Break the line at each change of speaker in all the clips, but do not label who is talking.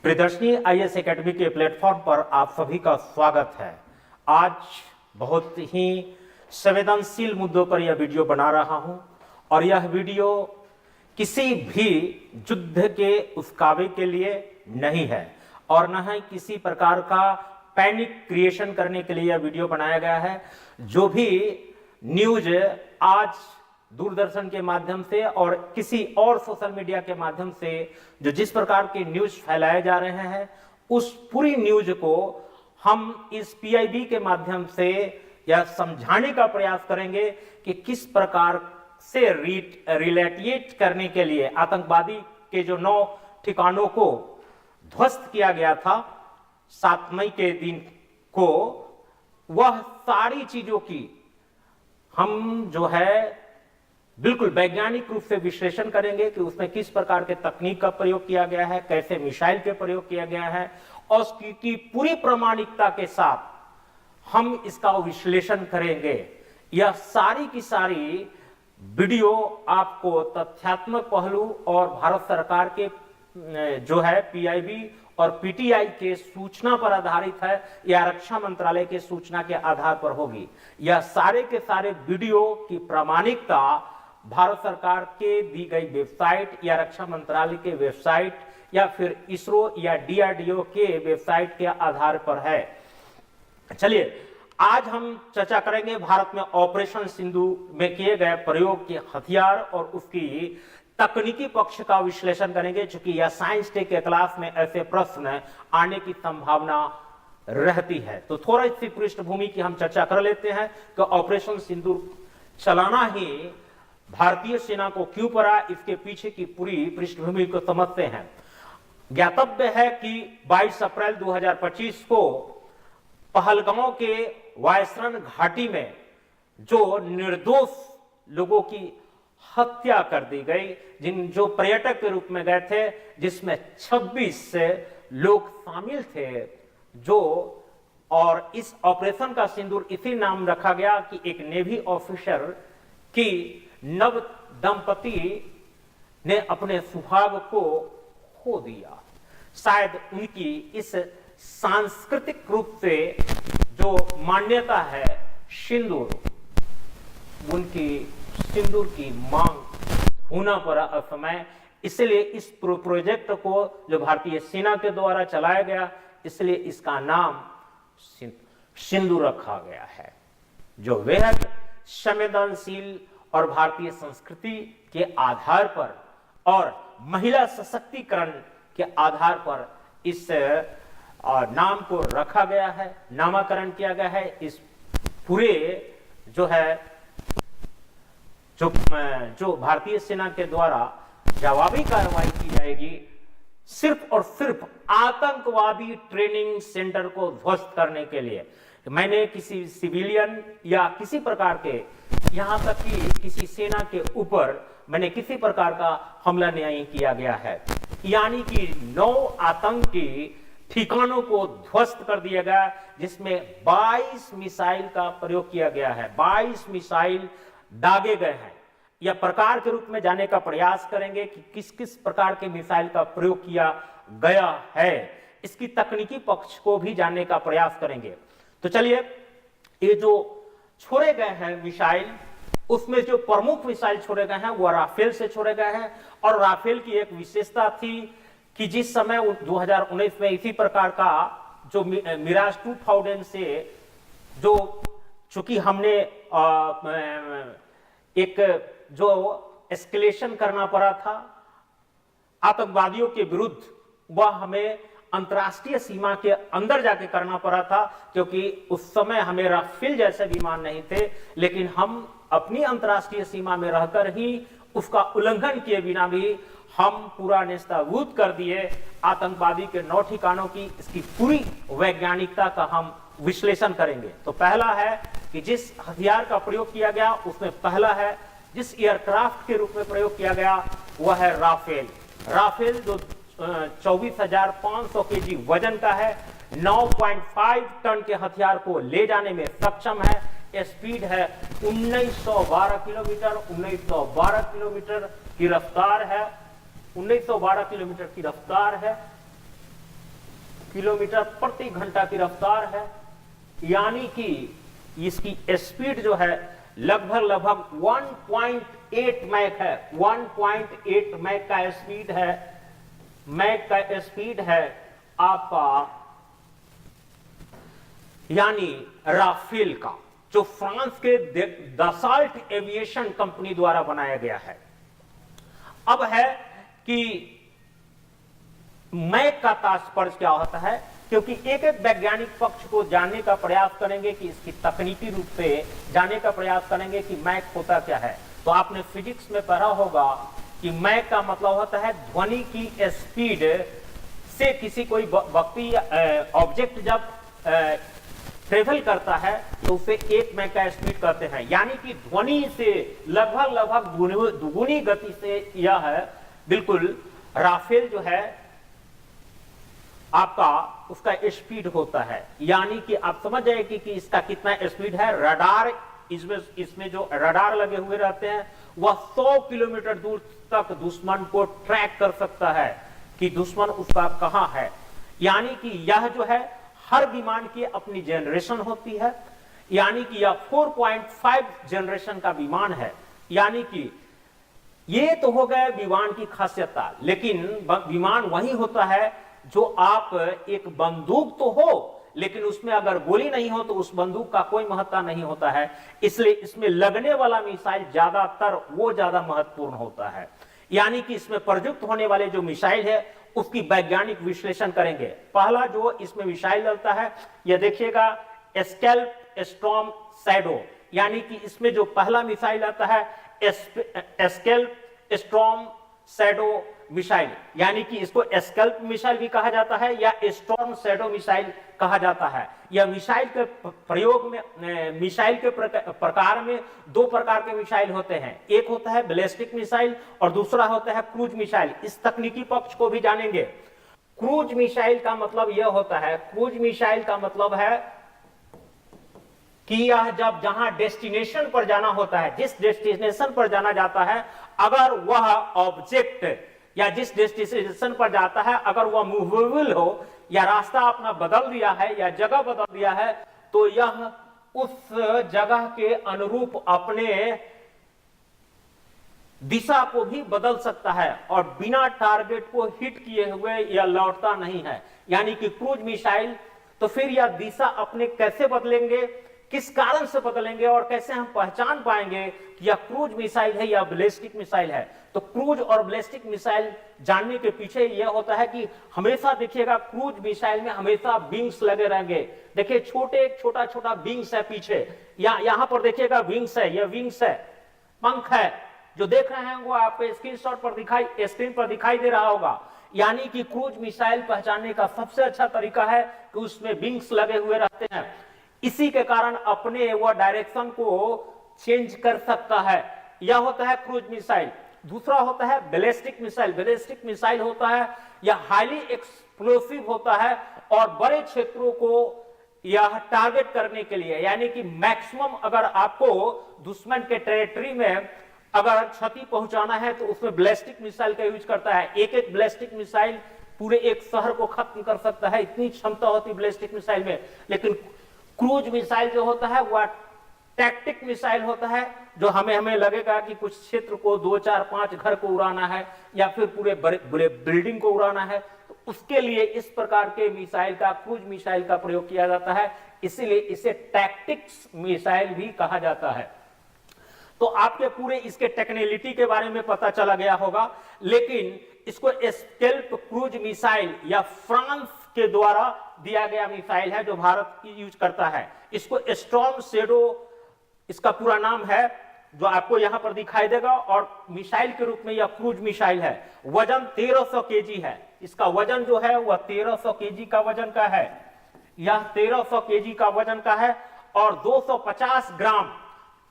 Priyadarshini IAS academy के platform पर आप सभी का स्वागत है। आज बहुत ही संवेदनशील मुद्दों पर यह वीडियो बना रहा हूं और यह वीडियो किसी भी युद्ध के उस्कावे के लिए नहीं है और न ही किसी प्रकार का पैनिक क्रिएशन करने के लिए यह वीडियो बनाया गया है। जो भी न्यूज आज दूरदर्शन के माध्यम से और किसी और सोशल मीडिया के माध्यम से जो जिस प्रकार के न्यूज फैलाए जा रहे हैं, उस पूरी न्यूज को हम इस पीआईबी के माध्यम से यह समझाने का प्रयास करेंगे कि किस प्रकार से रिलेटिएट करने के लिए आतंकवादी के जो 9 ठिकानों को ध्वस्त किया गया था 7 मई के दिन को, वह सारी चीजों की हम जो है बिल्कुल वैज्ञानिक रूप से विश्लेषण करेंगे कि उसमें किस प्रकार के तकनीक का प्रयोग किया गया है, कैसे मिसाइल के प्रयोग किया गया है और उसकी पूरी प्रामाणिकता के साथ हम इसका विश्लेषण करेंगे। यह सारी की सारी वीडियो आपको तथ्यात्मक पहलू और भारत सरकार के जो है पीआईबी और पीटीआई के सूचना पर आधारित है या रक्षा मंत्रालय के सूचना के आधार पर होगी। यह सारे के सारे वीडियो की प्रामाणिकता भारत सरकार के दी गई वेबसाइट या रक्षा मंत्रालय के वेबसाइट या फिर इसरो या डीआरडीओ के वेबसाइट के आधार पर है। चलिए आज हम चर्चा करेंगे भारत में ऑपरेशन सिंदूर में किए गए प्रयोग के हथियार और उसकी तकनीकी पक्ष का विश्लेषण करेंगे, चूंकि यह साइंस टेक के क्लास में ऐसे प्रश्न आने की संभावना रहती है। तो थोड़ा सी पृष्ठभूमि की हम चर्चा कर लेते हैं कि ऑपरेशन सिंदूर चलाना ही भारतीय सेना को क्यों पड़ा, इसके पीछे की पूरी पृष्ठभूमि को समझते हैं। ज्ञातव्य है कि 22 अप्रैल 2025 को पहलगांव के वायसरन घाटी में जो निर्दोष लोगों की हत्या कर दी गई, जो पर्यटक के रूप में गए थे, जिसमें 26 लोग शामिल थे, जो और इस ऑपरेशन का सिंदूर इसी नाम रखा गया कि एक नेवी ऑफिसर की नव दंपति ने अपने सुहाग को खो दिया। शायद उनकी इस सांस्कृतिक रूप से जो मान्यता है सिंदूर, उनकी सिंदूर की मांग होना पड़ा असमय, इसलिए इस प्रोजेक्ट को जो भारतीय सेना के द्वारा चलाया गया, इसलिए इसका नाम सिंदूर रखा गया है, जो बेहद संवेदनशील और भारतीय संस्कृति के आधार पर और महिला सशक्तिकरण के आधार पर इस नाम को रखा गया है, नामकरण किया गया है। इस पूरे जो है जो भारतीय सेना के द्वारा जवाबी कार्रवाई की जाएगी सिर्फ और सिर्फ आतंकवादी ट्रेनिंग सेंटर को ध्वस्त करने के लिए। मैंने किसी सिविलियन या किसी प्रकार के, यहां तक कि किसी सेना के ऊपर मैंने किसी प्रकार का हमला नहीं किया गया है, यानी कि 9 आतंकी ठिकानों को ध्वस्त कर दिया गया, जिसमें 22 मिसाइल का प्रयोग किया गया है। 22 मिसाइल दागे गए हैं। यह प्रकार के रूप में जाने का प्रयास करेंगे कि किस किस प्रकार के मिसाइल का प्रयोग किया गया है, इसकी तकनीकी पक्ष को भी जानने का प्रयास करेंगे। तो चलिए, ये जो छोड़े गए हैं मिसाइल, उसमें जो प्रमुख मिसाइल छोड़े गए हैं वो राफेल से छोड़े गए हैं। और राफेल की एक विशेषता थी कि जिस समय 2019 में इसी प्रकार का जो मिराज 2000 से जो चूंकि हमने एक जो एस्केलेशन करना पड़ा था आतंकवादियों के विरुद्ध, वह हमें अंतरराष्ट्रीय सीमा के अंदर जाके करना पड़ा था, क्योंकि उस समय हमें राफेल जैसे विमान नहीं थे, लेकिन हम अपनी अंतरराष्ट्रीय सीमा में रहकर ही उसका उल्लंघन किए बिना भी हम पूरा नेस्तनाबूद कर दिए आतंकवादी के 9 ठिकानों की। इसकी पूरी वैज्ञानिकता का हम विश्लेषण करेंगे। तो पहला है कि जिस हथियार का प्रयोग किया गया, उसमें पहला है जिस एयरक्राफ्ट के रूप में प्रयोग किया गया, वह है राफेल। राफेल जो 24,500 केजी वजन का है, 9.5 टन के हथियार को ले जाने में सक्षम है। स्पीड है 1912 किलोमीटर, 1912 किलोमीटर की रफ्तार है, 1912 किलोमीटर की रफ्तार है। किलोमीटर प्रति घंटा की रफ्तार है, यानी कि इसकी स्पीड जो है लगभग 1.8 मैक है। 1.8 मैक का स्पीड है, मैक का स्पीड है आपका, यानी राफेल का, जो फ्रांस के दसाल्ट एविएशन कंपनी द्वारा बनाया गया है। अब है कि मैक का तात्पर्य क्या होता है, क्योंकि एक एक वैज्ञानिक पक्ष को जानने का प्रयास करेंगे कि इसकी तकनीकी रूप से जानने का प्रयास करेंगे कि मैक होता क्या है। तो आपने फिजिक्स में पढ़ा होगा कि मैक का मतलब होता है ध्वनि की स्पीड से किसी कोई व्यक्ति ऑब्जेक्ट जब ट्रेवल करता है तो उसे 1 मैक का स्पीड कहते हैं, यानी कि ध्वनि से लगभग दुगुनी गति से यह है बिल्कुल राफेल जो है आपका उसका स्पीड होता है। यानी कि आप समझ जाए कि इसका कितना स्पीड है। रडार इसमें जो रडार लगे हुए रहते हैं वह 100 किलोमीटर दूर तक दुश्मन को ट्रैक कर सकता है कि दुश्मन उसका कहां है। यानी कि यह जो है हर विमान की अपनी जनरेशन होती है, यानी कि यह 4.5 जनरेशन का विमान है। यानी कि ये तो हो गया विमान की खासियत, लेकिन विमान वही होता है जो आप एक बंदूक तो हो लेकिन उसमें अगर गोली नहीं हो तो उस बंदूक का कोई महत्व नहीं होता है, इसलिए इसमें लगने वाला मिसाइल ज्यादातर वो ज्यादा महत्वपूर्ण होता है। यानी कि इसमें प्रयुक्त होने वाले जो मिसाइल है उसकी वैज्ञानिक विश्लेषण करेंगे। पहला जो इसमें मिसाइल डलता है यह देखिएगा स्कैल्प स्टॉर्म शैडो, यानी कि इसमें जो पहला मिसाइल आता है स्कैल्प स्टॉर्म शैडो मिसाइल, यानी कि इसको स्कैल्प मिसाइल भी कहा जाता है या स्टॉर्म शैडो मिसाइल कहा जाता है। यह मिसाइल के प्रयोग में मिसाइल के प्रकार में 2 प्रकार के मिसाइल होते हैं, एक होता है बैलिस्टिक मिसाइल और दूसरा होता है क्रूज मिसाइल। इस तकनीकी पक्ष को भी जानेंगे। क्रूज मिसाइल का मतलब यह होता है, क्रूज मिसाइल का मतलब है कि यह जब जहां डेस्टिनेशन पर जाना होता है, जिस डेस्टिनेशन पर जाना जाता है, अगर वह ऑब्जेक्ट या जिस डेस्टिनेशन पर जाता है अगर वह मूवेबल हो या रास्ता अपना बदल दिया है या जगह बदल दिया है तो यह उस जगह के अनुरूप अपने दिशा को भी बदल सकता है और बिना टारगेट को हिट किए हुए यह लौटता नहीं है। यानी कि क्रूज मिसाइल, तो फिर यह दिशा अपने कैसे बदलेंगे, किस कारण से बदलेंगे और कैसे हम पहचान पाएंगे कि यह क्रूज मिसाइल है या बैलिस्टिक मिसाइल है। तो क्रूज और बैलिस्टिक मिसाइल जानने के पीछे यह होता है कि हमेशा देखिएगा क्रूज मिसाइल में हमेशा विंग्स लगे रहेंगे। देखिए छोटा छोटा विंग्स है पीछे, यहां पर देखिएगा विंग्स है, यह विंग्स है, पंख है, जो देख रहे हैं वो आपके स्क्रीन पर दिखाई दे रहा होगा। यानी कि क्रूज मिसाइल पहचानने का सबसे अच्छा तरीका है कि उसमें विंग्स लगे हुए रहते हैं, इसी के कारण अपने वह डायरेक्शन को चेंज कर सकता है। यह होता है क्रूज मिसाइल। दूसरा होता है बैलिस्टिक मिसाइल। बैलिस्टिक मिसाइल होता है यह हाईली एक्सप्लोसिव होता है और बड़े क्षेत्रों को यह टारगेट करने के लिए, यानी कि मैक्सिमम अगर आपको दुश्मन के टेरिटरी में अगर क्षति पहुंचाना है तो उसमें बैलिस्टिक मिसाइल का यूज करता है। एक बैलिस्टिक मिसाइल पूरे एक शहर को खत्म कर सकता है, इतनी क्षमता होती है बैलिस्टिक मिसाइल में। लेकिन क्रूज मिसाइल जो होता है वह टैक्टिक मिसाइल होता है, जो हमें लगेगा कि कुछ क्षेत्र को 2, 4, 5 घर को उड़ाना है या फिर पूरे बड़े बिल्डिंग को उड़ाना है, तो उसके लिए इस प्रकार के मिसाइल का, क्रूज मिसाइल का प्रयोग किया जाता है। इसीलिए इसे टैक्टिक्स मिसाइल भी कहा जाता है। तो आपके पूरे इसके टेक्निकलिटी के बारे में पता चला गया होगा। लेकिन इसको स्कैल्प क्रूज मिसाइल या फ्रांस के द्वारा दिया गया मिसाइल है जो भारत यूज करता है। इसको स्टॉर्म शैडो इसका पूरा नाम है, जो आपको यहां पर दिखाई देगा, और मिसाइल के रूप में यह क्रूज मिसाइल है। वजन 1300 केजी है। इसका वजन जो है वह 1300 केजी का वजन का है। यह 1300 केजी का वजन का है और 250 ग्राम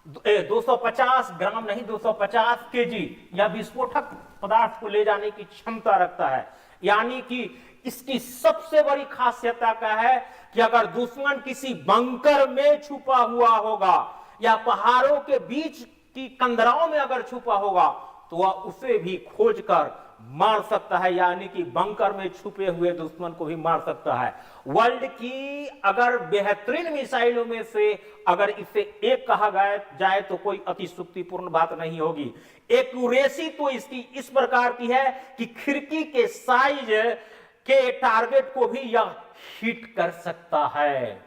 नहीं 250 केजी या विस्फोटक पदार्थ को ले जाने की क्षमता रखता है। यानी कि इसकी सबसे बड़ी खासियत क्या है कि अगर दुश्मन किसी बंकर में छुपा हुआ होगा या पहाड़ों के बीच की कंदराओं में अगर छुपा होगा तो वह उसे भी खोजकर मार सकता है, यानी कि बंकर में छुपे हुए दुश्मन को भी मार सकता है। वर्ल्ड की अगर बेहतरीन मिसाइलों में से अगर इसे एक कहा जाए तो कोई अतिशुक्तिपूर्ण बात नहीं होगी। एक्यूरेसी तो इसकी इस प्रकार की है कि खिड़की के साइज के टारगेट को भी यह हिट कर सकता है।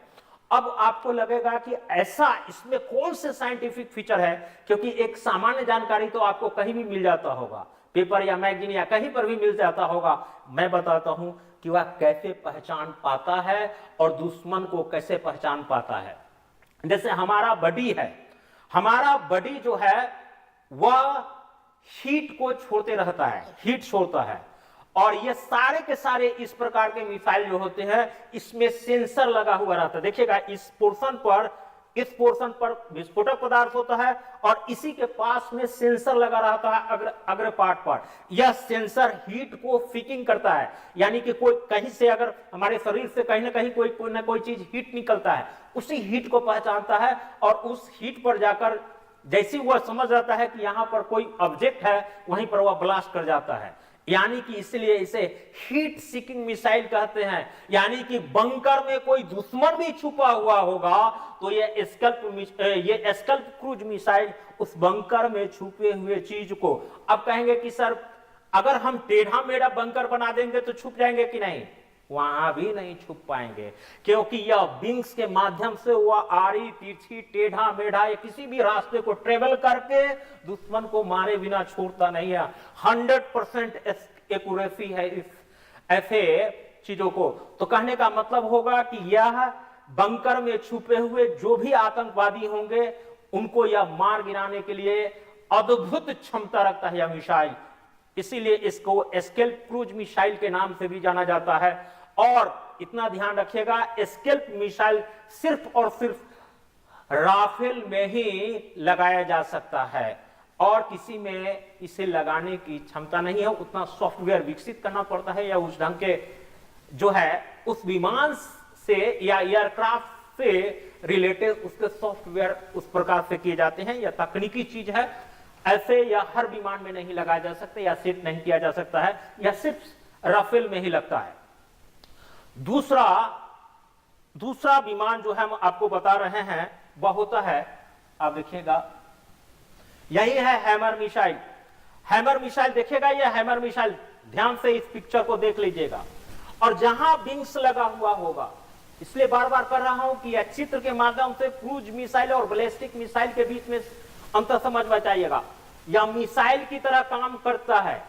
अब आपको लगेगा कि ऐसा इसमें कौन से साइंटिफिक फीचर है, क्योंकि एक सामान्य जानकारी तो आपको कहीं भी मिल जाता होगा, पेपर या मैगजीन या कहीं पर भी मिल जाता होगा। मैं बताता हूं कि वह कैसे पहचान पाता है और दुश्मन को कैसे पहचान पाता है। जैसे हमारा बॉडी है, हमारा बॉडी जो है वह हीट को छोड़ते रहता है, हीट छोड़ता है, और ये सारे के सारे इस प्रकार के मिसाइल जो होते हैं इसमें सेंसर लगा हुआ रहता है। देखिएगा इस पोर्शन पर विस्फोटक पदार्थ होता है और इसी के पास में सेंसर लगा रहता है अग्र पार्ट पर। यह सेंसर हीट को फीकिंग करता है, यानी कि कोई कहीं से अगर हमारे शरीर से कहीं ना कहीं कोई ना कोई चीज हीट निकलता है, उसी हीट को पहचानता है और उस हीट पर जाकर जैसे वह समझ जाता है कि यहां पर कोई ऑब्जेक्ट है, वहीं पर वह ब्लास्ट कर जाता है। यानी कि इसलिए इसे हीट सीकिंग मिसाइल कहते हैं। यानी कि बंकर में कोई दुश्मन भी छुपा हुआ होगा तो ये स्कल्प क्रूज मिसाइल उस बंकर में छुपे हुए चीज को, अब कहेंगे कि सर अगर हम टेढ़ा मेढ़ा बंकर बना देंगे तो छुप जाएंगे कि नहीं? वहां भी नहीं छुप पाएंगे, क्योंकि यह विंग्स के माध्यम से वह आड़ी तिरछी टेढ़ा मेढ़ा या किसी भी रास्ते को ट्रेवल करके दुश्मन को मारे बिना छोड़ता नहीं है। 100% एक्यूरेसी है इस ऐसे चीजों को। तो कहने का मतलब होगा कि यह बंकर में छुपे हुए जो भी आतंकवादी होंगे उनको यह मार गिराने के लिए अद्भुत क्षमता रखता है यह मिसाइल। इसीलिए इसको स्केल्प क्रूज मिसाइल के नाम से भी जाना जाता है। और इतना ध्यान रखिएगा, स्केल्प मिसाइल सिर्फ और सिर्फ राफेल में ही लगाया जा सकता है और किसी में इसे लगाने की क्षमता नहीं है। उतना सॉफ्टवेयर विकसित करना पड़ता है या उस ढंग के जो है उस विमान से या एयरक्राफ्ट से रिलेटेड उसके सॉफ्टवेयर उस प्रकार से किए जाते हैं। यह तकनीकी चीज है, ऐसे या हर विमान में नहीं लगाया जा सकता या सेट नहीं किया जा सकता है, या सिर्फ राफेल में ही लगता है। दूसरा विमान जो हम आपको बता रहे हैं वह होता है, आप देखिएगा यही है हैमर मिसाइल। हैमर मिसाइल देखिएगा, यह हैमर मिसाइल ध्यान से इस पिक्चर को देख लीजिएगा, और जहां विंग्स लगा हुआ होगा, इसलिए बार बार कर रहा हूं कि यह चित्र के माध्यम से क्रूज मिसाइल और बैलिस्टिक मिसाइल के बीच में अंतर समझ बचाइएगा। यह मिसाइल की तरह काम करता है,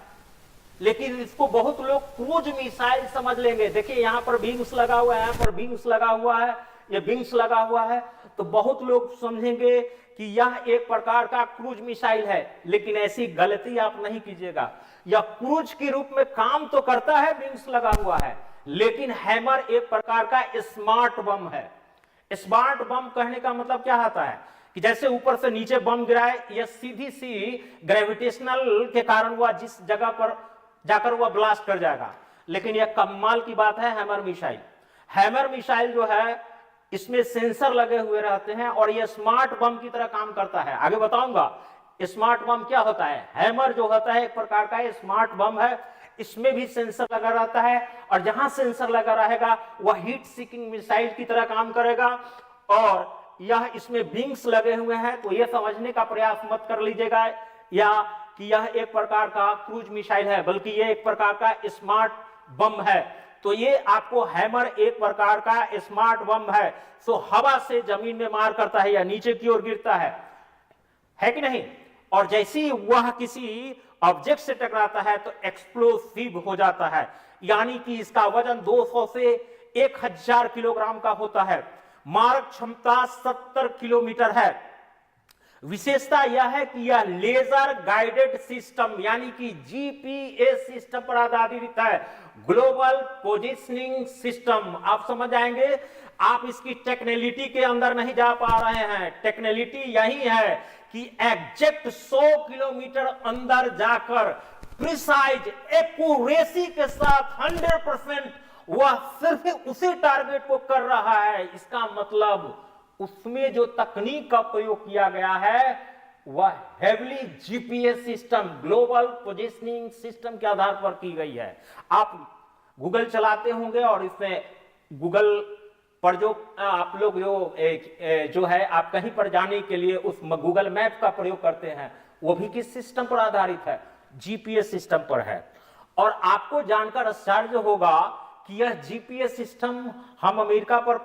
लेकिन इसको बहुत लोग क्रूज मिसाइल समझ लेंगे। देखिए यहां पर विंग्स लगा हुआ है, यहां पर विंग्स लगा हुआ है, ये विंग्स लगा हुआ है, तो बहुत लोग समझेंगे कि यह एक प्रकार का क्रूज मिसाइल है, लेकिन ऐसी गलती आप नहीं कीजिएगा। यह क्रूज के रूप में काम तो करता है, विंग्स लगा हुआ है, लेकिन हैमर एक प्रकार का स्मार्ट बम है। स्मार्ट बम कहने का मतलब क्या होता है कि जैसे ऊपर से नीचे बम गिराए, यह सीधी सी ग्रेविटेशनल के कारण वह जिस जगह पर जाकर वह ब्लास्ट कर जाएगा। लेकिन यह कमाल की बात है हैमर मिसाइल। हैमर मिसाइल जो है इसमें सेंसर लगे हुए रहते हैं और यह स्मार्ट बम की तरह काम करता है। आगे बताऊंगा स्मार्ट बम क्या होता है। हैमर जो होता है एक प्रकार का स्मार्ट बम है, इसमें भी सेंसर लगा रहता है, और जहां सेंसर लगा रहेगा वह हीट सीकिंग मिसाइल की तरह काम करेगा। और यह इसमें विंग्स लगे हुए हैं, तो यह समझने का प्रयास मत कर लीजिएगा या कि यह एक प्रकार का क्रूज मिसाइल है, बल्कि यह एक प्रकार का स्मार्ट बम है। तो ये आपको हैमर एक प्रकार का स्मार्ट बम है। सो हवा से जमीन में मार करता है या नीचे की ओर गिरता है कि नहीं? और जैसे ही वह किसी ऑब्जेक्ट से टकराता है तो एक्सप्लोसिव हो जाता है, यानी कि इसका वजन 200 से 1000 किलोग्राम का होता है। मारक क्षमता 70 किलोमीटर है। विशेषता यह है कि यह लेजर गाइडेड सिस्टम यानी कि जीपीएस सिस्टम पर आधारित है, ग्लोबल पोजिशनिंग सिस्टम। आप समझ जाएंगे, आप इसकी टेक्निकलिटी के अंदर नहीं जा पा रहे हैं। टेक्निकलिटी यही है कि एग्जैक्ट 100 किलोमीटर अंदर जाकर प्रिसाइज एक्यूरेसी के साथ 100% वह सिर्फ उसी टारगेट को कर रहा है। इसका मतलब उसमें जो तकनीक का प्रयोग किया गया है वह heavily GPS system, global positioning system के आधार पर की गई है। आप गूगल चलाते होंगे और इसमें गूगल पर जो आप लोग जो है आप कहीं पर जाने के लिए उस गूगल मैप का प्रयोग करते हैं, वो भी किस सिस्टम पर आधारित है? जीपीएस सिस्टम पर है। और आपको जानकर आश्चर्य होगा कि यह जीपीएस सिस्टम हम अमेरिका पर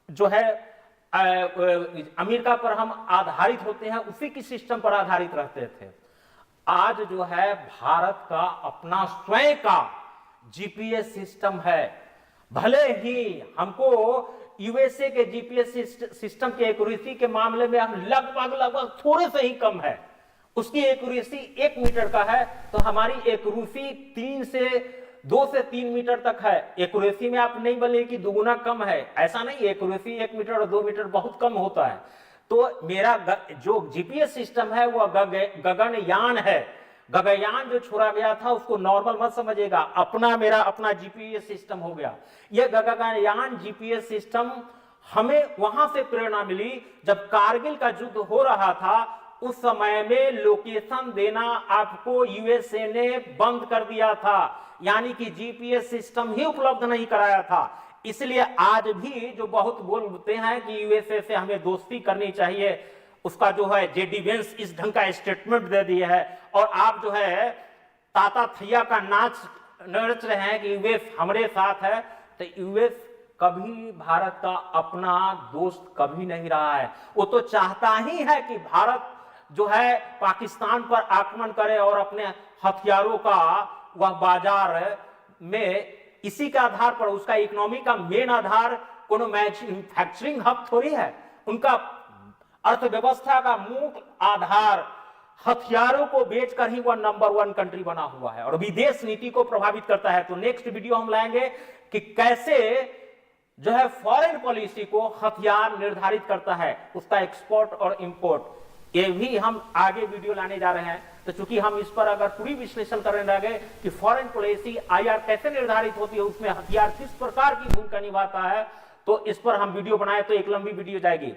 जो है अमेरिका पर हम आधारित होते हैं, उसी की सिस्टम पर आधारित रहते थे। आज जो है भारत का अपना स्वयं का जीपीएस सिस्टम है। भले ही हमको यूएसए के जीपीएस सिस्टम की एक्यूरेसी के मामले में हम लगभग थोड़े से ही कम है। उसकी एक्यूरेसी 1 मीटर का है, तो हमारी एक्यूरेसी 2 से 3 मीटर तक है। एक्यूरेसी में आप नहीं बोले कि दुगुना कम है, ऐसा नहीं। एक्यूरेसी 1 मीटर और 2 मीटर बहुत कम होता है। तो मेरा जो जीपीएस सिस्टम है वह गगनयान है। गगनयान जो छोड़ा गया था उसको नॉर्मल मत समझिएगा, मेरा अपना जीपीएस सिस्टम हो गया। यह गगनयान जीपीएस सिस्टम हमें वहां से प्रेरणा मिली जब कारगिल का युद्ध हो रहा था। उस समय में लोकेशन देना आपको यूएसए ने बंद कर दिया था, यानी कि जीपीएस सिस्टम ही उपलब्ध नहीं कराया था। इसलिए आज भी जो बहुत बोलते हैं कि यूएसए से हमें दोस्ती करनी चाहिए, उसका जो है जेडी वेंस इस ढंग का स्टेटमेंट दे दिया है। और आप जो है ताता थैया का नाच रहे हैं कि यूएस हमारे साथ है, तो यूएस कभी भारत का अपना दोस्त कभी नहीं रहा है। वो तो चाहता ही है कि भारत जो है पाकिस्तान पर आक्रमण करे और अपने हथियारों का वह बाजार में इसी के आधार पर, उसका इकोनॉमी का मेन आधार कोनो मैन्युफैक्चरिंग हब थोड़ी है। उनका अर्थव्यवस्था का मुख्य आधार हथियारों को बेचकर ही वह नंबर 1 कंट्री बना हुआ है और विदेश नीति को प्रभावित करता है। तो नेक्स्ट वीडियो हम लाएंगे कि कैसे जो है फॉरेन पॉलिसी को हथियार निर्धारित करता है, उसका एक्सपोर्ट और इंपोर्ट। ये भी हम आगे वीडियो लाने जा रहे हैं। तो चूंकि हम इस पर अगर पूरी विश्लेषण करने लगे कि फॉरेन पॉलिसी आईआर कैसे निर्धारित होती है, उसमें हथियार किस प्रकार की भूमिका निभाता है, तो इस पर हम वीडियो बनाए तो एक लंबी वीडियो जाएगी।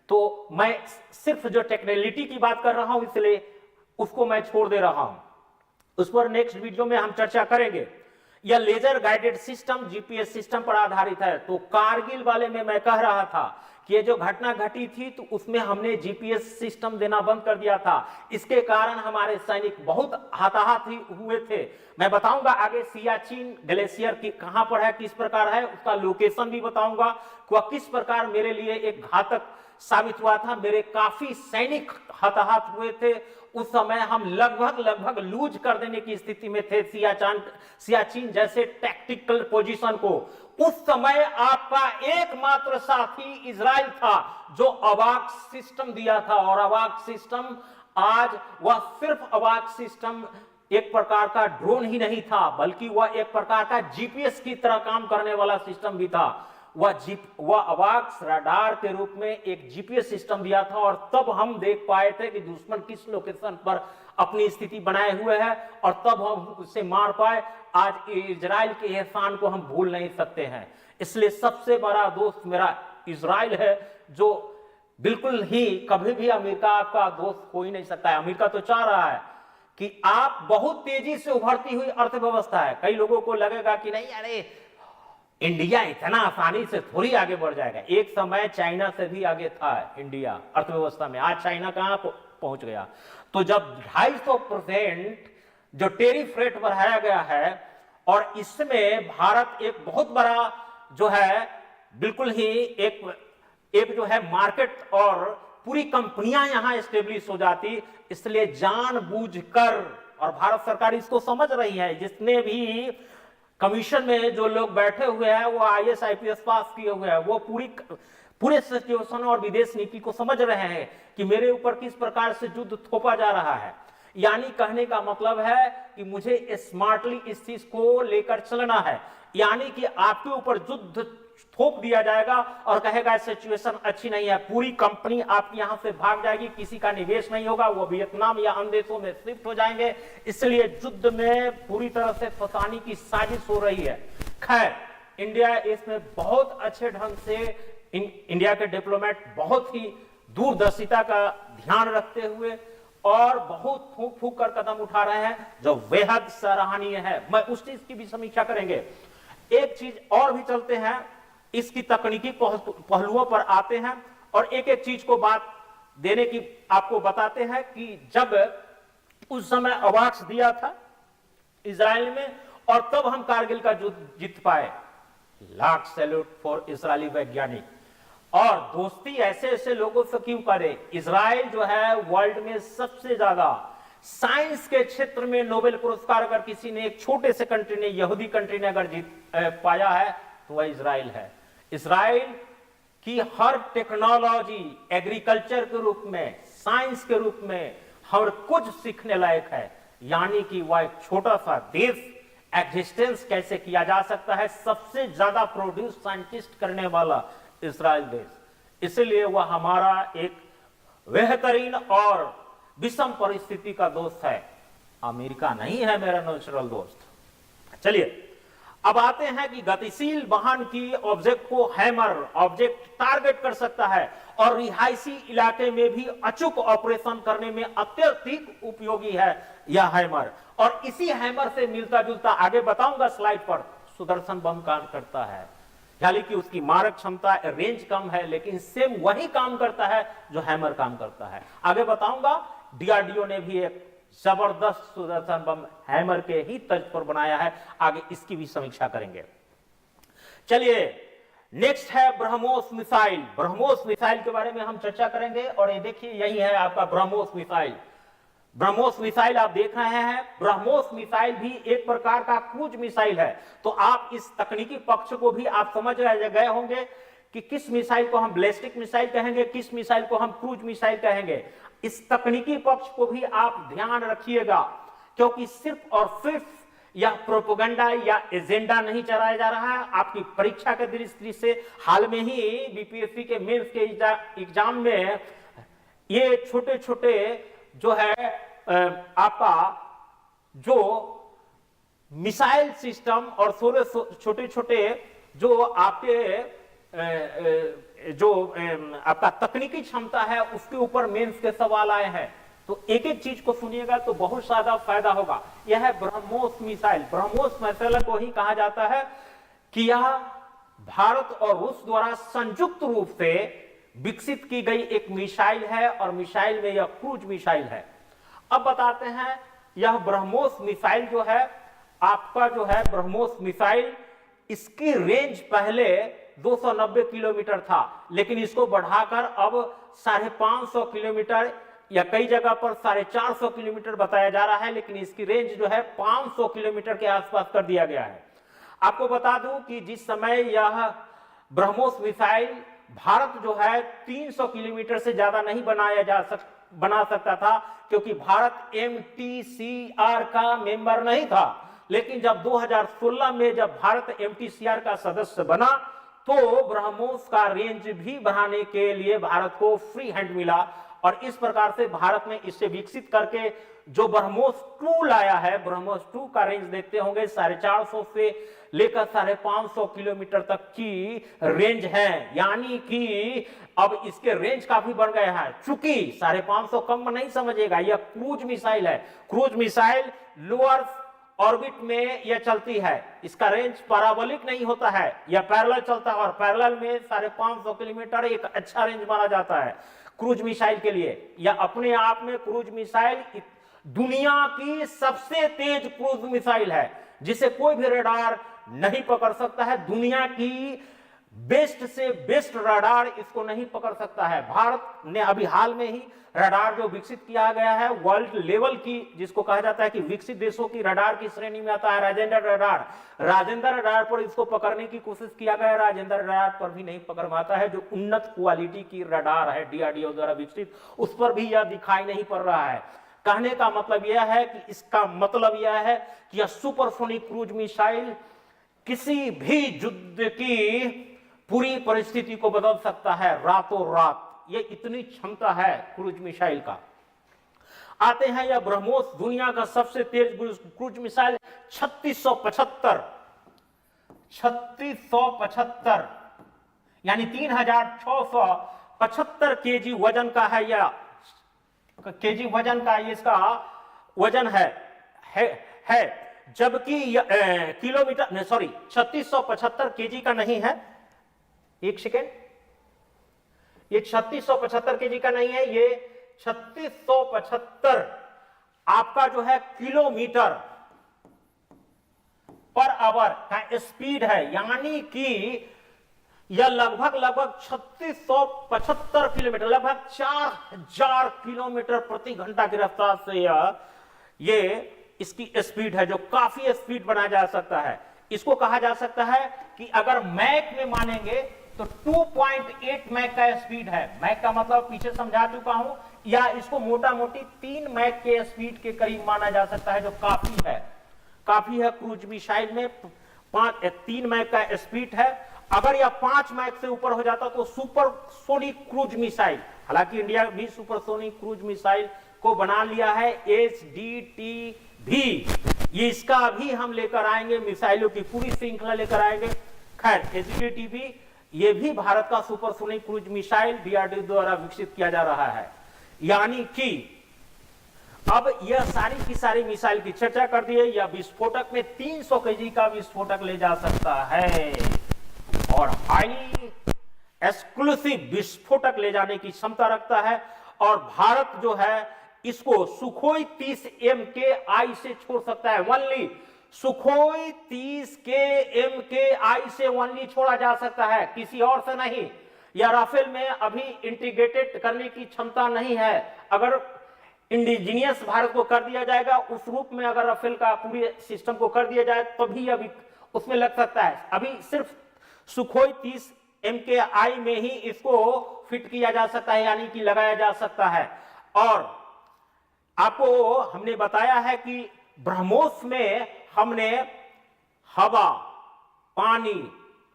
तो मैं सिर्फ जो टेक्निकलिटी की बात कर रहा हूं, इसलिए उसको मैं छोड़ दे रहा हूं। उस पर नेक्स्ट वीडियो में हम चर्चा करेंगे। यह laser guided system GPS system पर आधारित है। तो कारगिल वाले में मैं कह रहा था कि ये जो घटना घटी थी तो उसमें हमने जीपीएस सिस्टम देना बंद कर दिया था। इसके कारण हमारे सैनिक बहुत हताहत हुए थे। मैं बताऊंगा आगे सियाचिन ग्लेशियर की कहां पर है, किस प्रकार है, उसका लोकेशन भी बताऊंगा। वह किस प्रकार मेरे लिए एक घातक साबित हुआ था। मेरे काफी सैनिक हताहत हुए थे। उस समय हम लगभग लूज कर देने की स्थिति में थे सियाचिन जैसे टैक्टिकल पोजीशन को। उस समय आपका एकमात्र साथी इजराइल था जो अवाक सिस्टम दिया था। और अवाक सिस्टम आज वह सिर्फ अवाक सिस्टम एक प्रकार का ड्रोन ही नहीं था, बल्कि वह एक प्रकार का जीपीएस की तरह काम करने वाला सिस्टम भी था। वह अवाक्स रडार के रूप में एक जीपीएस सिस्टम दिया था। और तब हम देख पाए थे कि दुश्मन किस लोकेशन पर अपनी स्थिति बनाए हुए है और तब हम उसे मार पाए। आज इजराइल के एहसान को हम भूल नहीं सकते हैं। इसलिए सबसे बड़ा दोस्त मेरा इजराइल है, जो बिल्कुल ही कभी भी अमेरिका आपका दोस्त हो ही नहीं सकता है। अमेरिका तो चाह रहा है कि आप बहुत तेजी से उभरती हुई अर्थव्यवस्था है। कई लोगों को लगेगा कि नहीं, अरे इंडिया इतना आसानी से थोड़ी आगे बढ़ जाएगा। एक समय चाइना से भी आगे था इंडिया अर्थव्यवस्था में। आज चाइना कहां पहुंच गया। तो जब 250% जो टेरिफ रेट बढ़ाया गया है और इसमें भारत एक बहुत बड़ा जो है बिल्कुल ही एक जो है मार्केट और पूरी कंपनियां यहां एस्टेब्लिश हो जाती, इसलिए जानबूझकर, और भारत सरकार इसको समझ रही है, जितने भी कमीशन में जो लोग बैठे हुए हैं वो आईएएस आईपीएस पास किए हुए हैं, वो पूरे सिचुएशन और विदेश नीति को समझ रहे हैं कि मेरे ऊपर किस प्रकार से युद्ध थोपा जा रहा है। यानी कहने का मतलब है कि मुझे स्मार्टली इस चीज को लेकर चलना है। यानी कि आपके ऊपर युद्ध थोप दिया जाएगा और कहेगा सिचुएशन अच्छी नहीं है, पूरी कंपनी आपकी यहां से भाग जाएगी, किसी का निवेश नहीं होगा, वो वियतनाम या अन्य देशों में शिफ्ट हो जाएंगे। इसलिए युद्ध में पूरी तरह से फंसाने की साजिश हो रही है। खैर, इंडिया इसमें बहुत अच्छे ढंग से इंडिया के डिप्लोमेट बहुत ही दूरदर्शिता का ध्यान रखते हुए और बहुत फूंक फूंक कर कदम उठा रहे हैं जो बेहद सराहनीय है। मैं उस चीज की भी समीक्षा करेंगे। एक चीज और भी चलते हैं, इसकी तकनीकी पहलुओं पर आते हैं और एक एक चीज को बात देने की आपको बताते हैं कि जब उस समय अवार्ड्स दिया था इजराइल में और तब हम कारगिल का युद्ध जीत पाए। लाख सैल्यूट फॉर इजरायली वैज्ञानिक। और दोस्ती ऐसे ऐसे लोगों से क्यों करे। इजराइल जो है वर्ल्ड में सबसे ज्यादा साइंस के क्षेत्र में नोबेल पुरस्कार अगर किसी ने, एक छोटे से कंट्री ने, यहूदी कंट्री ने अगर जीत पाया है तो वह इजराइल है। इजराइल की हर टेक्नोलॉजी एग्रीकल्चर के रूप में, साइंस के रूप में हर कुछ सीखने लायक है। यानी कि वह एक छोटा सा देश एग्जिस्टेंस कैसे किया जा सकता है, सबसे ज्यादा प्रोड्यूस साइंटिस्ट करने वाला इजराइल देश, इसलिए वह हमारा एक बेहतरीन और विषम परिस्थिति का दोस्त है। अमेरिका नहीं है मेरा नेचुरल दोस्त। चलिए अब आते हैं कि गतिशील वाहन की ऑब्जेक्ट को हैमर ऑब्जेक्ट टारगेट कर सकता है और रिहायशी इलाके में भी अचूक ऑपरेशन करने में अत्यधिक उपयोगी है यह हैमर। और इसी हैमर से मिलता जुलता आगे बताऊंगा स्लाइड पर सुदर्शन बम काम करता है। हालांकि उसकी मारक क्षमता, रेंज कम है, लेकिन सेम वही काम करता है जो हैमर काम करता है। आगे बताऊंगा डीआरडीओ ने भी एक जबरदस्त सुदर्शन बम हैमर के ही तर्ज पर बनाया है। आगे इसकी भी समीक्षा करेंगे। चलिए नेक्स्ट है ब्रह्मोस मिसाइल। ब्रह्मोस मिसाइल के बारे में हम चर्चा करेंगे और ये देखिए यही है आपका ब्रह्मोस मिसाइल। ब्रह्मोस मिसाइल आप देख रहे हैं। ब्रह्मोस मिसाइल भी एक प्रकार का क्रूज मिसाइल है। तो आप इस तकनीकी पक्ष को भी आप समझ गए होंगे कि किस मिसाइल को हम बैलिस्टिक मिसाइल कहेंगे, किस मिसाइल को हम क्रूज मिसाइल कहेंगे। इस तकनीकी पक्ष को भी आप ध्यान रखिएगा, क्योंकि सिर्फ और सिर्फ यह प्रोपेगेंडा या एजेंडा नहीं चलाया जा रहा है। आपकी परीक्षा के दृष्टि से हाल में ही बीपीएससी के मेंस के एग्जाम में ये छोटे छोटे जो है आपका जो मिसाइल सिस्टम और छोटे छोटे जो आपके जो आपका तकनीकी क्षमता है उसके ऊपर मेंस के सवाल आए हैं। तो एक एक चीज को सुनिएगा तो बहुत ज्यादा फायदा होगा। यह है ब्रह्मोस मिसाइल। ब्रह्मोस मिसाइल को ही कहा जाता है कि यह भारत और रूस द्वारा संयुक्त रूप से विकसित की गई एक मिसाइल है और मिसाइल में यह क्रूज मिसाइल है। अब बताते हैं यह ब्रह्मोस मिसाइल जो है आपका जो है ब्रह्मोस मिसाइल, इसकी रेंज पहले 290 किलोमीटर था, लेकिन इसको बढ़ाकर अब 550 किलोमीटर या कई जगह पर 450 किलोमीटर बताया जा रहा है, लेकिन इसकी रेंज जो है 500 किलोमीटर के आसपास कर दिया गया है। आपको बता दूं कि जिस समय यह ब्रह्मोस मिसाइल भारत जो है 300 किलोमीटर से ज्यादा नहीं बना सकता था, क्योंकि भारत MTCR का मेंबर नहीं था। लेकिन जब 2016 में जब भारत MTCR का सदस्य बना तो ब्रह्मोस का रेंज भी बढ़ाने के लिए भारत को फ्री हैंड मिला और इस प्रकार से भारत ने इसे विकसित करके जो ब्रह्मोस 2 लाया है। ब्रह्मोस 2 का रेंज देखते होंगे 450 से लेकर 550 किलोमीटर तक की रेंज है, यानी कि अब इसके रेंज काफी बढ़ गया है। चूंकि 550 कम नहीं समझेगा, यह क्रूज मिसाइल है। क्रूज मिसाइल लोअर ऑर्बिट में यह चलती है, इसका रेंज पैराबोलिक नहीं होता है, यह पैरेलल चलता है और पैरेलल में 550 किलोमीटर एक अच्छा रेंज माना जाता है क्रूज मिसाइल के लिए। यह अपने आप में क्रूज मिसाइल दुनिया की सबसे तेज क्रूज मिसाइल है, जिसे कोई भी रडार नहीं पकड़ सकता है। दुनिया की बेस्ट से बेस्ट रडार इसको नहीं पकड़ सकता है। भारत ने अभी हाल में ही रडार जो विकसित किया गया है वर्ल्ड लेवल की, जिसको कहा जाता है कि विकसित देशों की रडार की श्रेणी में आता है राजेंद्र रडार। राजेंद्र रडार पर इसको पकड़ने की कोशिश किया गया, राजेंद्र रडार पर भी नहीं पकड़ पाता है। जो उन्नत क्वालिटी की रडार है डीआरडीओ द्वारा विकसित, उस पर भी यह दिखाई नहीं पड़ रहा है। कहने का मतलब यह है कि इसका मतलब यह है कि यह सुपरसोनिक क्रूज मिसाइल किसी भी युद्ध की पूरी परिस्थिति को बदल सकता है रातों रात। ये इतनी क्षमता है क्रूज मिसाइल का। आते हैं यह ब्रह्मोस दुनिया का सबसे तेज क्रूज मिसाइल 3675 यानी 3675 केजी वजन का है यह केजी वजन का इसका वजन है जबकि किलोमीटर सॉरी 3675 केजी का नहीं है। एक सेकेंड, ये 3675 केजी का नहीं है, ये 3675 आपका जो है किलोमीटर पर आवर का स्पीड है, यानी कि यह लगभग 3675 किलोमीटर, लगभग 4000 किलोमीटर प्रति घंटा की रफ्तार से ये इसकी स्पीड है, जो काफी स्पीड बनाया जा सकता है। इसको कहा जा सकता है कि अगर मैक में मानेंगे तो 2.8 मैक का स्पीड है। मैक का मतलब पीछे समझा चुका हूं, या इसको मोटा मोटी 3 मैक के स्पीड के करीब माना जा सकता है, जो काफी है। क्रूज मिसाइल में 3 मैक का स्पीड है। अगर यह 5 मैक से ऊपर हो जाता तो सुपरसोनिक क्रूज मिसाइल, हालांकि इंडिया भी सुपरसोनिक क्रूज मिसाइल को बना लिया है, HDTV, ये इसका भी हम लेकर आएंगे, मिसाइलों की पूरी श्रृंखला लेकर आएंगे। खैर, HDTV ये भी भारत का सुपरसोनिक क्रूज मिसाइल DRDO द्वारा विकसित किया जा रहा है। यानी कि अब यह सारी की सारी मिसाइल की चर्चा कर दी है। यह विस्फोटक में 300 केजी का विस्फोटक ले जा सकता है और हाई एक्सक्लूसिव विस्फोटक ले जाने की क्षमता रखता है। और भारत जो है इसको सुखोई 30 MKI से छोड़ सकता है। वनली सुखोई 30 MKI से वनली छोड़ा जा सकता है, किसी और से नहीं। या राफेल में अभी इंटीग्रेटेड करने की क्षमता नहीं है। अगर इंडिजीनियस भारत को कर दिया जाएगा, उस रूप में अगर राफेल का पूरे सिस्टम को कर दिया जाए तभी अभी उसमें लग सकता है। अभी सिर्फ सुखोई 30 MKI में ही इसको फिट किया जा सकता है, यानी कि लगाया जा सकता है। और आपको हमने बताया है कि ब्रह्मोस में हमने हवा, पानी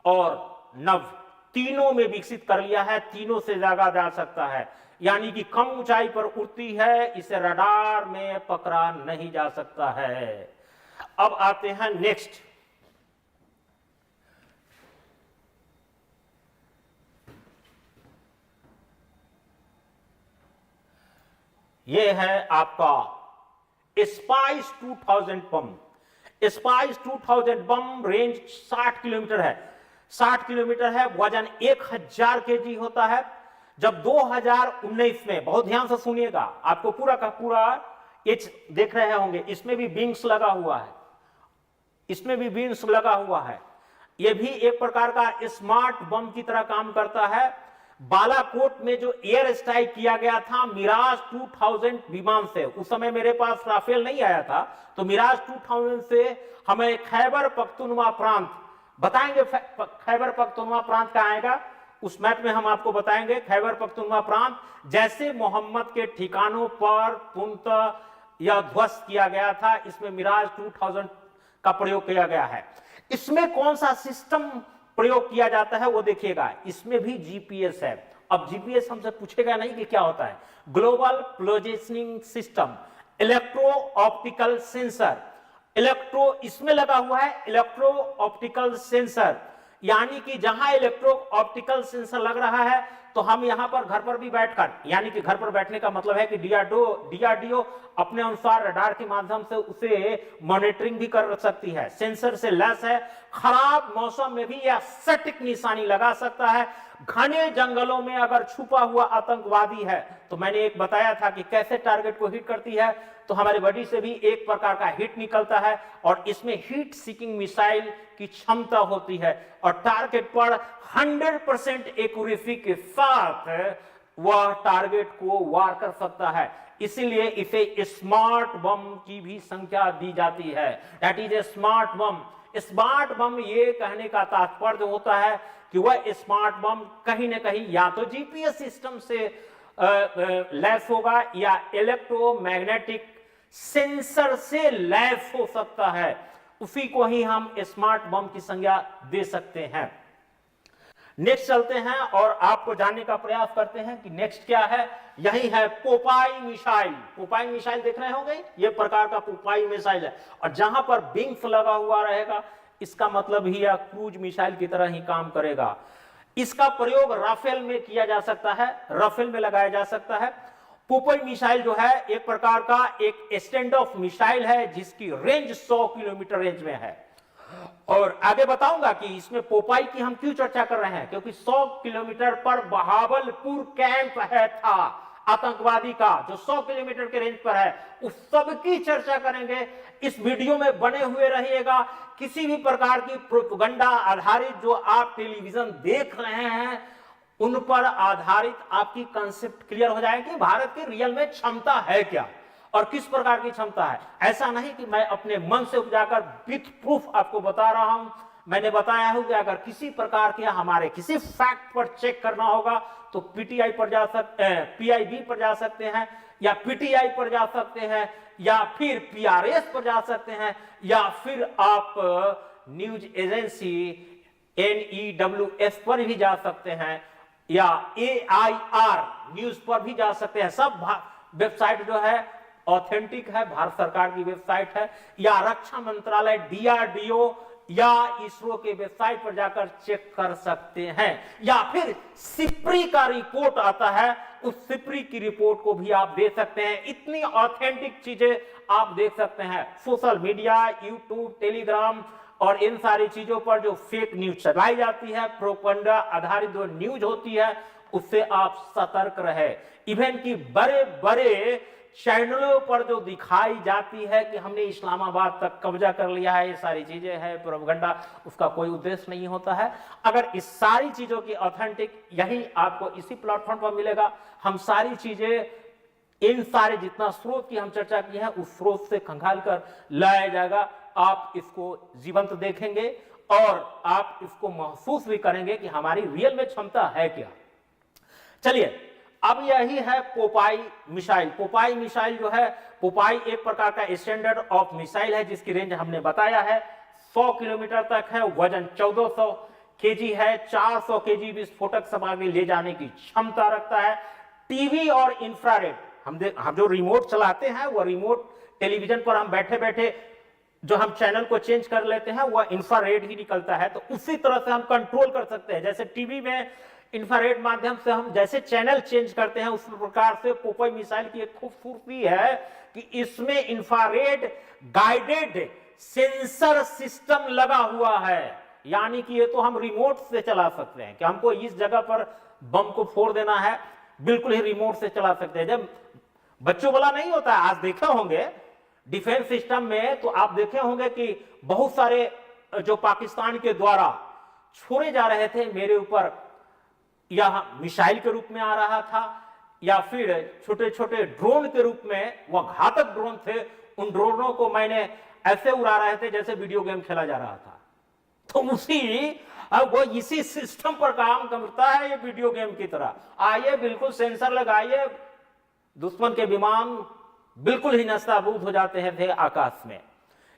और नभ तीनों में विकसित कर लिया है, तीनों से ज्यादा जा सकता है, यानी कि कम ऊंचाई पर उड़ती है, इसे रडार में पकड़ा नहीं जा सकता है। अब आते हैं नेक्स्ट, ये है आपका स्पाइस 2000 बम। स्पाइस 2000 बम रेंज 60 किलोमीटर है, 60 किलोमीटर है, वजन 1000 केजी होता है। जब 2019 में, बहुत ध्यान से सुनिएगा, आपको पूरा का पूरा एच देख रहे होंगे, इसमें भी विंग्स लगा हुआ है, इसमें भी विंग्स लगा हुआ है। यह भी एक प्रकार का स्मार्ट बम की तरह काम करता है। बालाकोट में जो एयर स्ट्राइक किया गया था मिराज 2000 विमान से, उस समय मेरे पास राफेल नहीं आया था, तो मिराज 2000 से हमें खैबर पख्तूनवा प्रांत बताएंगे। खैबर पख्तूनवा प्रांत कहां आएगा उस मैप में हम आपको बताएंगे। खैबर पख्तूनवा प्रांत जैसे मोहम्मद के ठिकानों पर पुनः यह ध्वस्त किया गया था, इसमें मिराज 2000 का प्रयोग किया गया है। इसमें कौन सा सिस्टम प्रयोग किया जाता है वो देखिएगा, इसमें भी जीपीएस है। अब जीपीएस हमसे पूछेगा नहीं कि क्या होता है, global positioning system, electro optical sensor, इसमें लगा हुआ है इलेक्ट्रो ऑप्टिकल सेंसर, यानी कि जहां इलेक्ट्रो ऑप्टिकल सेंसर लग रहा है तो हम यहां पर घर पर भी बैठकर, यानी कि घर पर बैठने का मतलब है कि डीआरडीओ अपने अनुसार रडार के माध्यम से उसे मॉनिटरिंग भी कर सकती है। सेंसर से लैस है, खराब मौसम में भी यह सटीक निशानी लगा सकता है। घने जंगलों में अगर छुपा हुआ आतंकवादी है, तो मैंने एक बताया था कि कैसे टारगेट को हिट करती है, तो हमारे बॉडी से भी एक प्रकार का हीट निकलता है और इसमें हीट सीकिंग मिसाइल की क्षमता होती है और टारगेट पर 100% एक्यूरेसी के साथ वह टारगेट को वार कर सकता है। इसीलिए इसे स्मार्ट बम की भी संख्या दी जाती है, that is a smart bomb. Smart बम ये कहने का तात्पर्य होता है कि वह स्मार्ट बम कहीं ना कहीं या तो जीपीएस सिस्टम से लैस होगा या इलेक्ट्रोमैग्नेटिक सेंसर से लैस हो सकता है, उसी को ही हम स्मार्ट बम की संज्ञा दे सकते हैं। नेक्स्ट चलते हैं और आपको जानने का प्रयास करते हैं कि नेक्स्ट क्या है। यही है पोपाई मिसाइल। पोपाई मिसाइल देख रहे होंगे, ये प्रकार का पोपाई मिसाइल है और जहां पर विंग्स लगा हुआ रहेगा इसका मतलब ही यह क्रूज मिसाइल की तरह ही काम करेगा। इसका प्रयोग राफेल में किया जा सकता है, राफेल में लगाया जा सकता है पोपाई मिसाइल जो है एक प्रकार का एक स्टैंड ऑफ मिसाइल है जिसकी रेंज 100 किलोमीटर रेंज में है। और आगे बताऊंगा कि इसमें पोपाई की हम क्यों चर्चा कर रहे हैं, क्योंकि 100 किलोमीटर पर बहावलपुर कैंप है था आतंकवादी का, जो 100 किलोमीटर के रेंज पर है, उस सब की चर्चा करेंगे। इस वीडियो में बने हुए रहिएगा। किसी भी प्रकार की प्रोपेगेंडा आधारित जो आप टेलीविजन देख रहे हैं उन पर आधारित आपकी कंसेप्ट क्लियर हो जाएगी। भारत की रियल में क्षमता है क्या और किस प्रकार की क्षमता है। ऐसा नहीं कि मैं अपने मन से उपजाकर विथ प्रूफ आपको बता रहा हूं। मैंने बताया है कि अगर किसी प्रकार के हमारे किसी फैक्ट पर चेक करना होगा तो पीटीआई पर जा सकते हैं, पीआईबी पर जा सकते हैं, या पीटीआई पर जा सकते हैं, या फिर पीआरएस पर जा सकते हैं, या फिर आप न्यूज एजेंसी NEWS पर भी जा सकते हैं, या AIR न्यूज पर भी जा सकते हैं। सब वेबसाइट जो है ऑथेंटिक है, भारत सरकार की वेबसाइट है, या रक्षा मंत्रालय DRDO या इसरो के वेबसाइट पर जाकर चेक कर सकते हैं, या फिर सिप्री का रिपोर्ट आता है, उस सिप्री की रिपोर्ट को भी आप देख सकते हैं। इतनी ऑथेंटिक चीजें आप देख सकते हैं। सोशल मीडिया, यूट्यूब, टेलीग्राम और इन सारी चीजों पर जो फेक न्यूज चलाई जाती है, प्रोपेगेंडा आधारित जो न्यूज होती है, उससे आप सतर्क रहे। इवन की बड़े बड़े चैनलों पर जो दिखाई जाती है कि हमने इस्लामाबाद तक कब्जा कर लिया है, ये सारी चीजें हैं प्रोपेगेंडा, उसका कोई उद्देश्य नहीं होता है। अगर इस सारी चीजों की ऑथेंटिक यही आपको इसी प्लेटफॉर्म पर मिलेगा। हम सारी चीजें, इन सारे जितना स्रोत की हम चर्चा की है उस स्रोत से खंगाल कर लाया जाएगा। आप इसको जीवंत देखेंगे और आप इसको महसूस भी करेंगे कि हमारी रियल में क्षमता है क्या। चलिए, अब यही है पोपाई मिसाइल। पोपाई मिसाइल जो है, पोपाई एक प्रकार का स्टैंडर्ड ऑफ मिसाइल है जिसकी रेंज हमने बताया है 100 किलोमीटर तक है, वजन 1400 केजी है, 400 केजी विस्फोटक सामग्री ले जाने की क्षमता रखता है। टीवी और इंफ्रारेड, हम जो रिमोट चलाते हैं वो रिमोट टेलीविजन पर हम बैठे बैठे जो हम चैनल को चेंज कर लेते हैं वह इंफ्रारेड ही निकलता है, तो उसी तरह से हम कंट्रोल कर सकते हैं। जैसे टीवी में इंफ्रारेड माध्यम से हम जैसे चैनल चेंज करते हैं, उस प्रकार से पोपाई मिसाइल की एक खूबसूरती है कि इसमें इंफ्रारेड गाइडेड सेंसर सिस्टम लगा हुआ है। यानी कि ये तो हम रिमोट से चला सकते हैं कि हमको इस जगह पर बम को फोड़ देना है, बिल्कुल ही रिमोट से चला सकते हैं। जब बच्चों वाला नहीं होता है, आज देखे होंगे डिफेंस सिस्टम में, तो आप देखे होंगे कि बहुत सारे जो पाकिस्तान के द्वारा छोड़े जा रहे थे मेरे ऊपर, या मिसाइल के रूप में आ रहा था, या फिर छोटे छोटे ड्रोन के रूप में, वह घातक ड्रोन थे, उन ड्रोनों को मैंने ऐसे उड़ा रहे थे जैसे वीडियो गेम खेला जा रहा था। तो वो इसी सिस्टम पर काम करता है, ये वीडियो गेम की तरह। आइए बिल्कुल सेंसर लगाइए, दुश्मन के विमान बिल्कुल ही नस्ताबूद हो जाते हैं थे आकाश में।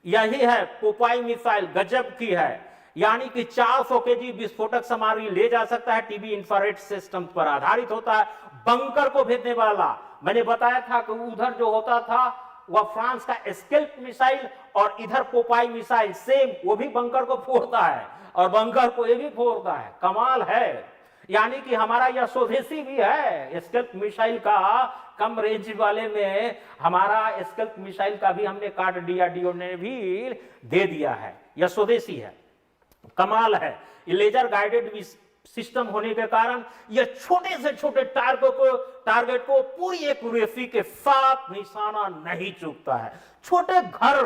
यही है पोपाई मिसाइल, गजब की है। यानी कि 400 केजी विस्फोटक सामग्री ले जा सकता है, टीवी इंफ्रारेड सिस्टम पर आधारित होता है, बंकर को भेजने वाला। मैंने बताया था कि उधर जो होता था वह फ्रांस का स्केल्प मिसाइल, और इधर पोपाई मिसाइल सेम, वो भी बंकर को फोड़ता है और बंकर को ये भी फोड़ता है। कमाल है। यानी कि हमारा यह स्वदेशी भी है। स्केल्प मिसाइल का कम रेंज वाले में हमारा स्केल्प मिसाइल का भी हमने काट दिया, DRDO ने भी दे दिया है। यह स्वदेशी है, कमाल है। ये लेजर गाइडेड सिस्टम होने के कारण यह छोटे से छोटे टारगेट को पूरी एक्यूरेसी के साथ निशाना नहीं चूकता है। छोटे घर,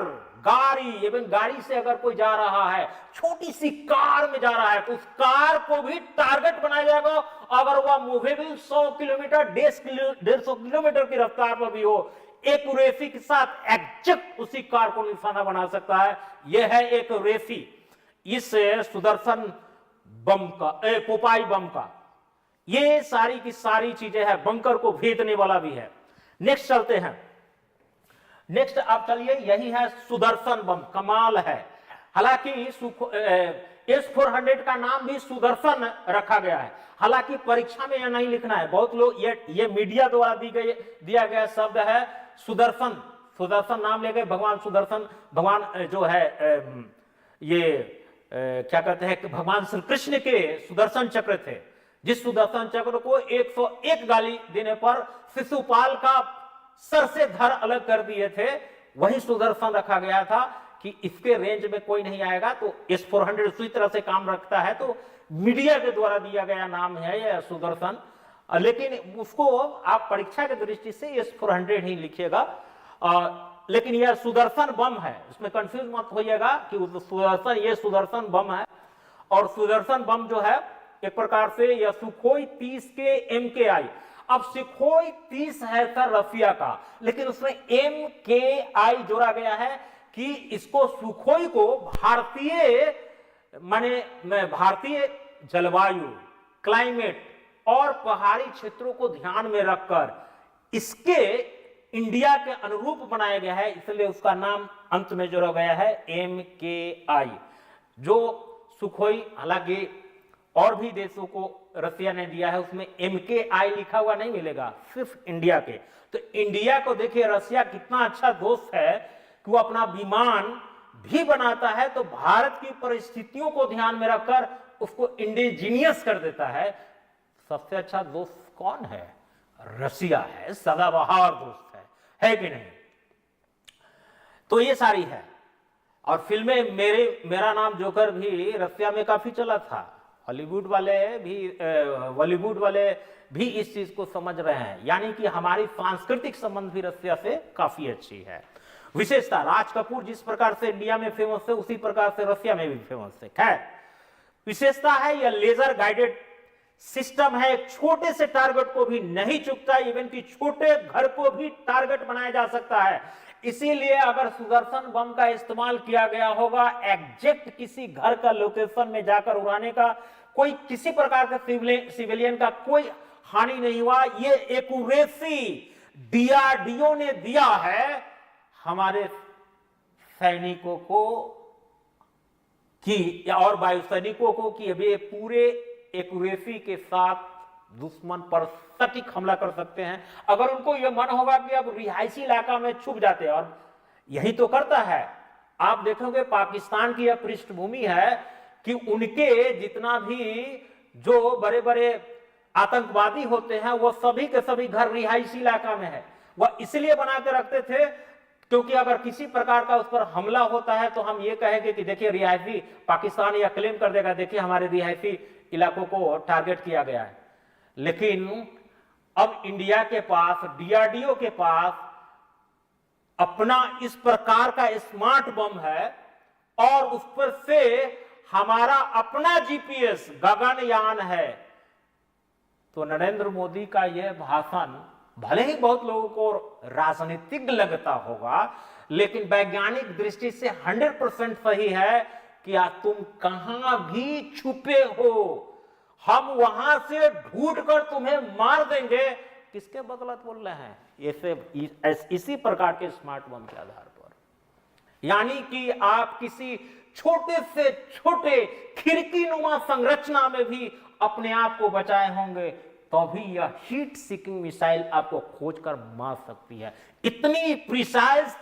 गाड़ी, एवं गाड़ी से अगर कोई जा रहा है, छोटी सी कार में जा रहा है, तो उस कार को भी टारगेट बनाया जाएगा। अगर वह मूवेबल 100 किलोमीटर 150 किलोमीटर की रफ्तार पर भी हो, एक्यूरेसी के साथ एग्जैक्ट उसी कार को निशाना बना सकता है। यह है एक्यूरेसी इस सुदर्शन बम का, पोपाई बम का। ये सारी की सारी चीजें हैं, बंकर को भेदने वाला भी है। नेक्स्ट चलते हैं। नेक्स्ट आप चलिए, यही है सुदर्शन बम, कमाल है। हालांकि S-400 का नाम भी सुदर्शन रखा गया है। हालांकि परीक्षा में यह नहीं लिखना है, बहुत लोग ये मीडिया द्वारा दिया गया शब्द है सुदर्शन। सुदर्शन नाम ले गए, भगवान सुदर्शन, भगवान जो है ये क्या कहते हैं कि भगवान श्री कृष्ण के सुदर्शन चक्र थे, जिस सुदर्शन चक्र को 101 गाली देने पर शिशुपाल का सर से धड़ अलग कर दिए थे, वही सुदर्शन रखा गया था कि इसके रेंज में कोई नहीं आएगा। तो S-400 उसी तरह से काम रखता है, तो मीडिया के द्वारा दिया गया नाम है यह सुदर्शन। लेकिन उसको आप परीक्षा की दृष्टि से S-400 ही लिखिएगा, लेकिन यह सुदर्शन बम है, इसमें कंफ्यूज मत होइएगा कि सुदर्शन, ये सुदर्शन बम है। और सुदर्शन बम जो है एक प्रकार से यह सुखोई 30 के MKI, अब सुखोई 30 है सर रसिया का, लेकिन उसमें MKI जोड़ा गया है कि इसको सुखोई को भारतीय भारतीय जलवायु, क्लाइमेट और पहाड़ी क्षेत्रों को ध्यान में रखकर इसके इंडिया के अनुरूप बनाया गया है, इसलिए उसका नाम अंत में जोड़ा गया है MKI। जो सुखोई, हालांकि और भी देशों को रसिया ने दिया है, उसमें MKI लिखा हुआ नहीं मिलेगा, सिर्फ इंडिया के। तो इंडिया को देखिए रसिया कितना अच्छा दोस्त है कि वो अपना विमान भी बनाता है तो भारत की परिस्थितियों को ध्यान में रखकर उसको इंडिजीनियस कर देता है। सबसे अच्छा दोस्त कौन है? रसिया है, सदाबहार दोस्त है कि नहीं? तो ये सारी है। और फिल्में मेरा नाम जोकर भी रसिया में काफी चला था, हॉलीवुड वाले भी इस चीज को समझ रहे हैं, यानी कि हमारी सांस्कृतिक संबंध भी रसिया से काफी अच्छी है। विशेषता, राज कपूर जिस प्रकार से इंडिया में फेमस है उसी प्रकार से रसिया में भी फेमस है। खैर, विशेषता है यह लेजर गाइडेड सिस्टम है, एक छोटे से टारगेट को भी नहीं चुकता, इवन कि छोटे घर को भी टारगेट बनाया जा सकता है। इसीलिए अगर सुदर्शन बम का इस्तेमाल किया गया होगा एग्जैक्ट किसी घर का लोकेशन में जाकर उड़ाने का, कोई किसी प्रकार का सिविलियन का कोई हानि नहीं हुआ। ये एक्यूरेसी DRDO ने दिया है हमारे सैनिकों को कि, और वायु सैनिकों को, कि अभी पूरे एक्यूरेसी के साथ दुश्मन पर सटीक हमला कर सकते हैं। अगर उनको यह मन होगा कि अब रिहायशी इलाका में छुप जाते हैं, और यही तो करता है। आप देखोगे पाकिस्तान की यह पृष्ठभूमि है कि उनके जितना भी जो बड़े बड़े आतंकवादी होते हैं वो सभी के सभी घर रिहायशी इलाका में है। वह इसलिए बना के रखते थे क्योंकि अगर किसी प्रकार का उस पर हमला होता है तो हम ये कहेंगे कि देखिए रिहायशी, पाकिस्तान यह क्लेम कर देगा देखिए हमारे रिहायशी इलाकों को टारगेट किया गया है। लेकिन अब इंडिया के पास, DRDO के पास अपना इस प्रकार का स्मार्ट बम है और उस पर से हमारा अपना GPS गगनयान है। तो नरेंद्र मोदी का यह भाषण भले ही बहुत लोगों को राजनीतिक लगता होगा, लेकिन वैज्ञानिक दृष्टि से 100% सही है कि तुम कहां भी छुपे हो, हम वहां से ढूंढ कर तुम्हें मार देंगे। किसके बदौलत बोल रहे हैं? इसी प्रकार के स्मार्ट बम के आधार पर, यानी कि आप किसी छोटे से छोटे खिड़की नुमा संरचना में भी अपने आप को बचाए होंगे, तभी यह हीट सीकिंग मिसाइल आपको खोजकर मार सकती है। इतनी प्रिसाइज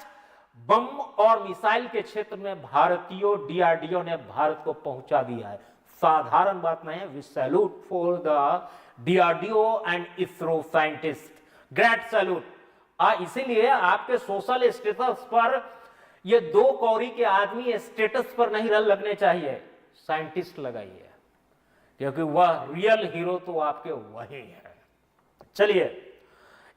बम और मिसाइल के क्षेत्र में भारतीयों DRDO ने भारत को पहुंचा दिया है। साधारण बात नहीं है। We salute for the DRDO and ISRO scientist, great salute. इसीलिए आपके सोशल स्टेटस पर ये 2 कौड़ी के आदमी स्टेटस पर नहीं लगने चाहिए, साइंटिस्ट लगाइए, क्योंकि वह रियल हीरो तो आपके वही है। चलिए,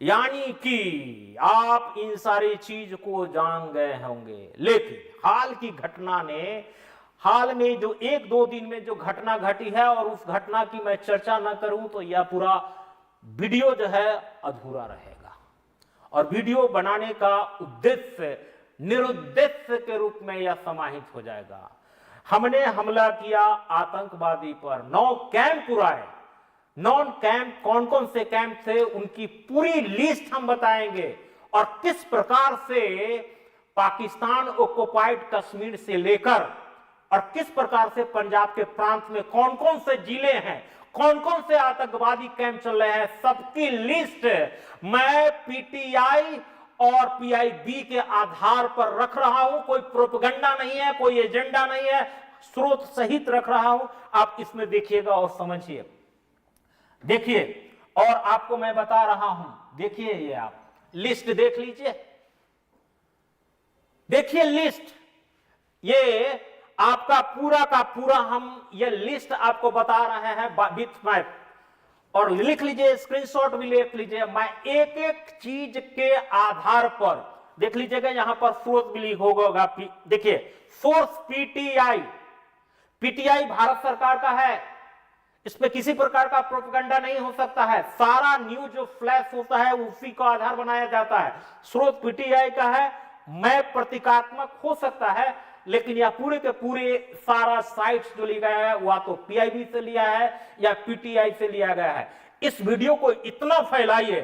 यानी कि आप इन सारी चीज को जान गए होंगे, लेकिन हाल की घटना ने, हाल में जो 1-2 दिन में जो घटना घटी है, और उस घटना की मैं चर्चा न करूं तो यह पूरा वीडियो जो है अधूरा रहेगा। और वीडियो बनाने का उद्देश्य निरुद्देश्य के रूप में यह समाहित हो जाएगा। हमने हमला किया आतंकवादी पर, 9 कैंप उड़ाए। 9 कैंप, कौन कौन से कैंप थे उनकी पूरी लिस्ट हम बताएंगे, और किस प्रकार से पाकिस्तान ऑक्युपाइड कश्मीर से लेकर और किस प्रकार से पंजाब के प्रांत में कौन कौन से जिले हैं, कौन कौन से आतंकवादी कैंप चल रहे हैं, सबकी लिस्ट मैं PTI और PIB के आधार पर रख रहा हूं। कोई प्रोपेगेंडा नहीं है, कोई एजेंडा नहीं है, स्रोत सहित रख रहा हूं। आप इसमें देखिएगा और समझिए। देखिए, और आपको मैं बता रहा हूं, देखिए ये आप लिस्ट देख लीजिए, देखिए लिस्ट, ये आपका पूरा का पूरा हम ये लिस्ट आपको बता रहे हैं विथ मैप, और लिख लीजिए, स्क्रीनशॉट भी लिख लीजिए। मैं एक एक चीज के आधार पर देख लीजिएगा, यहां पर सोर्स भी लिखा होगा, देखिए सोर्स पीटीआई, पीटीआई भारत सरकार का है, इसमें किसी प्रकार का प्रोपेगेंडा नहीं हो सकता है, सारा न्यूज जो फ्लैश होता है उसी का आधार बनाया जाता है। स्रोत पीटीआई का है, मैप प्रतीकात्मक हो सकता है, लेकिन यह पूरे के पूरे सारा साइट्स जो लिया गया है वह तो पीआईबी से लिया है या पीटीआई से लिया गया है। इस वीडियो को इतना फैलाइए,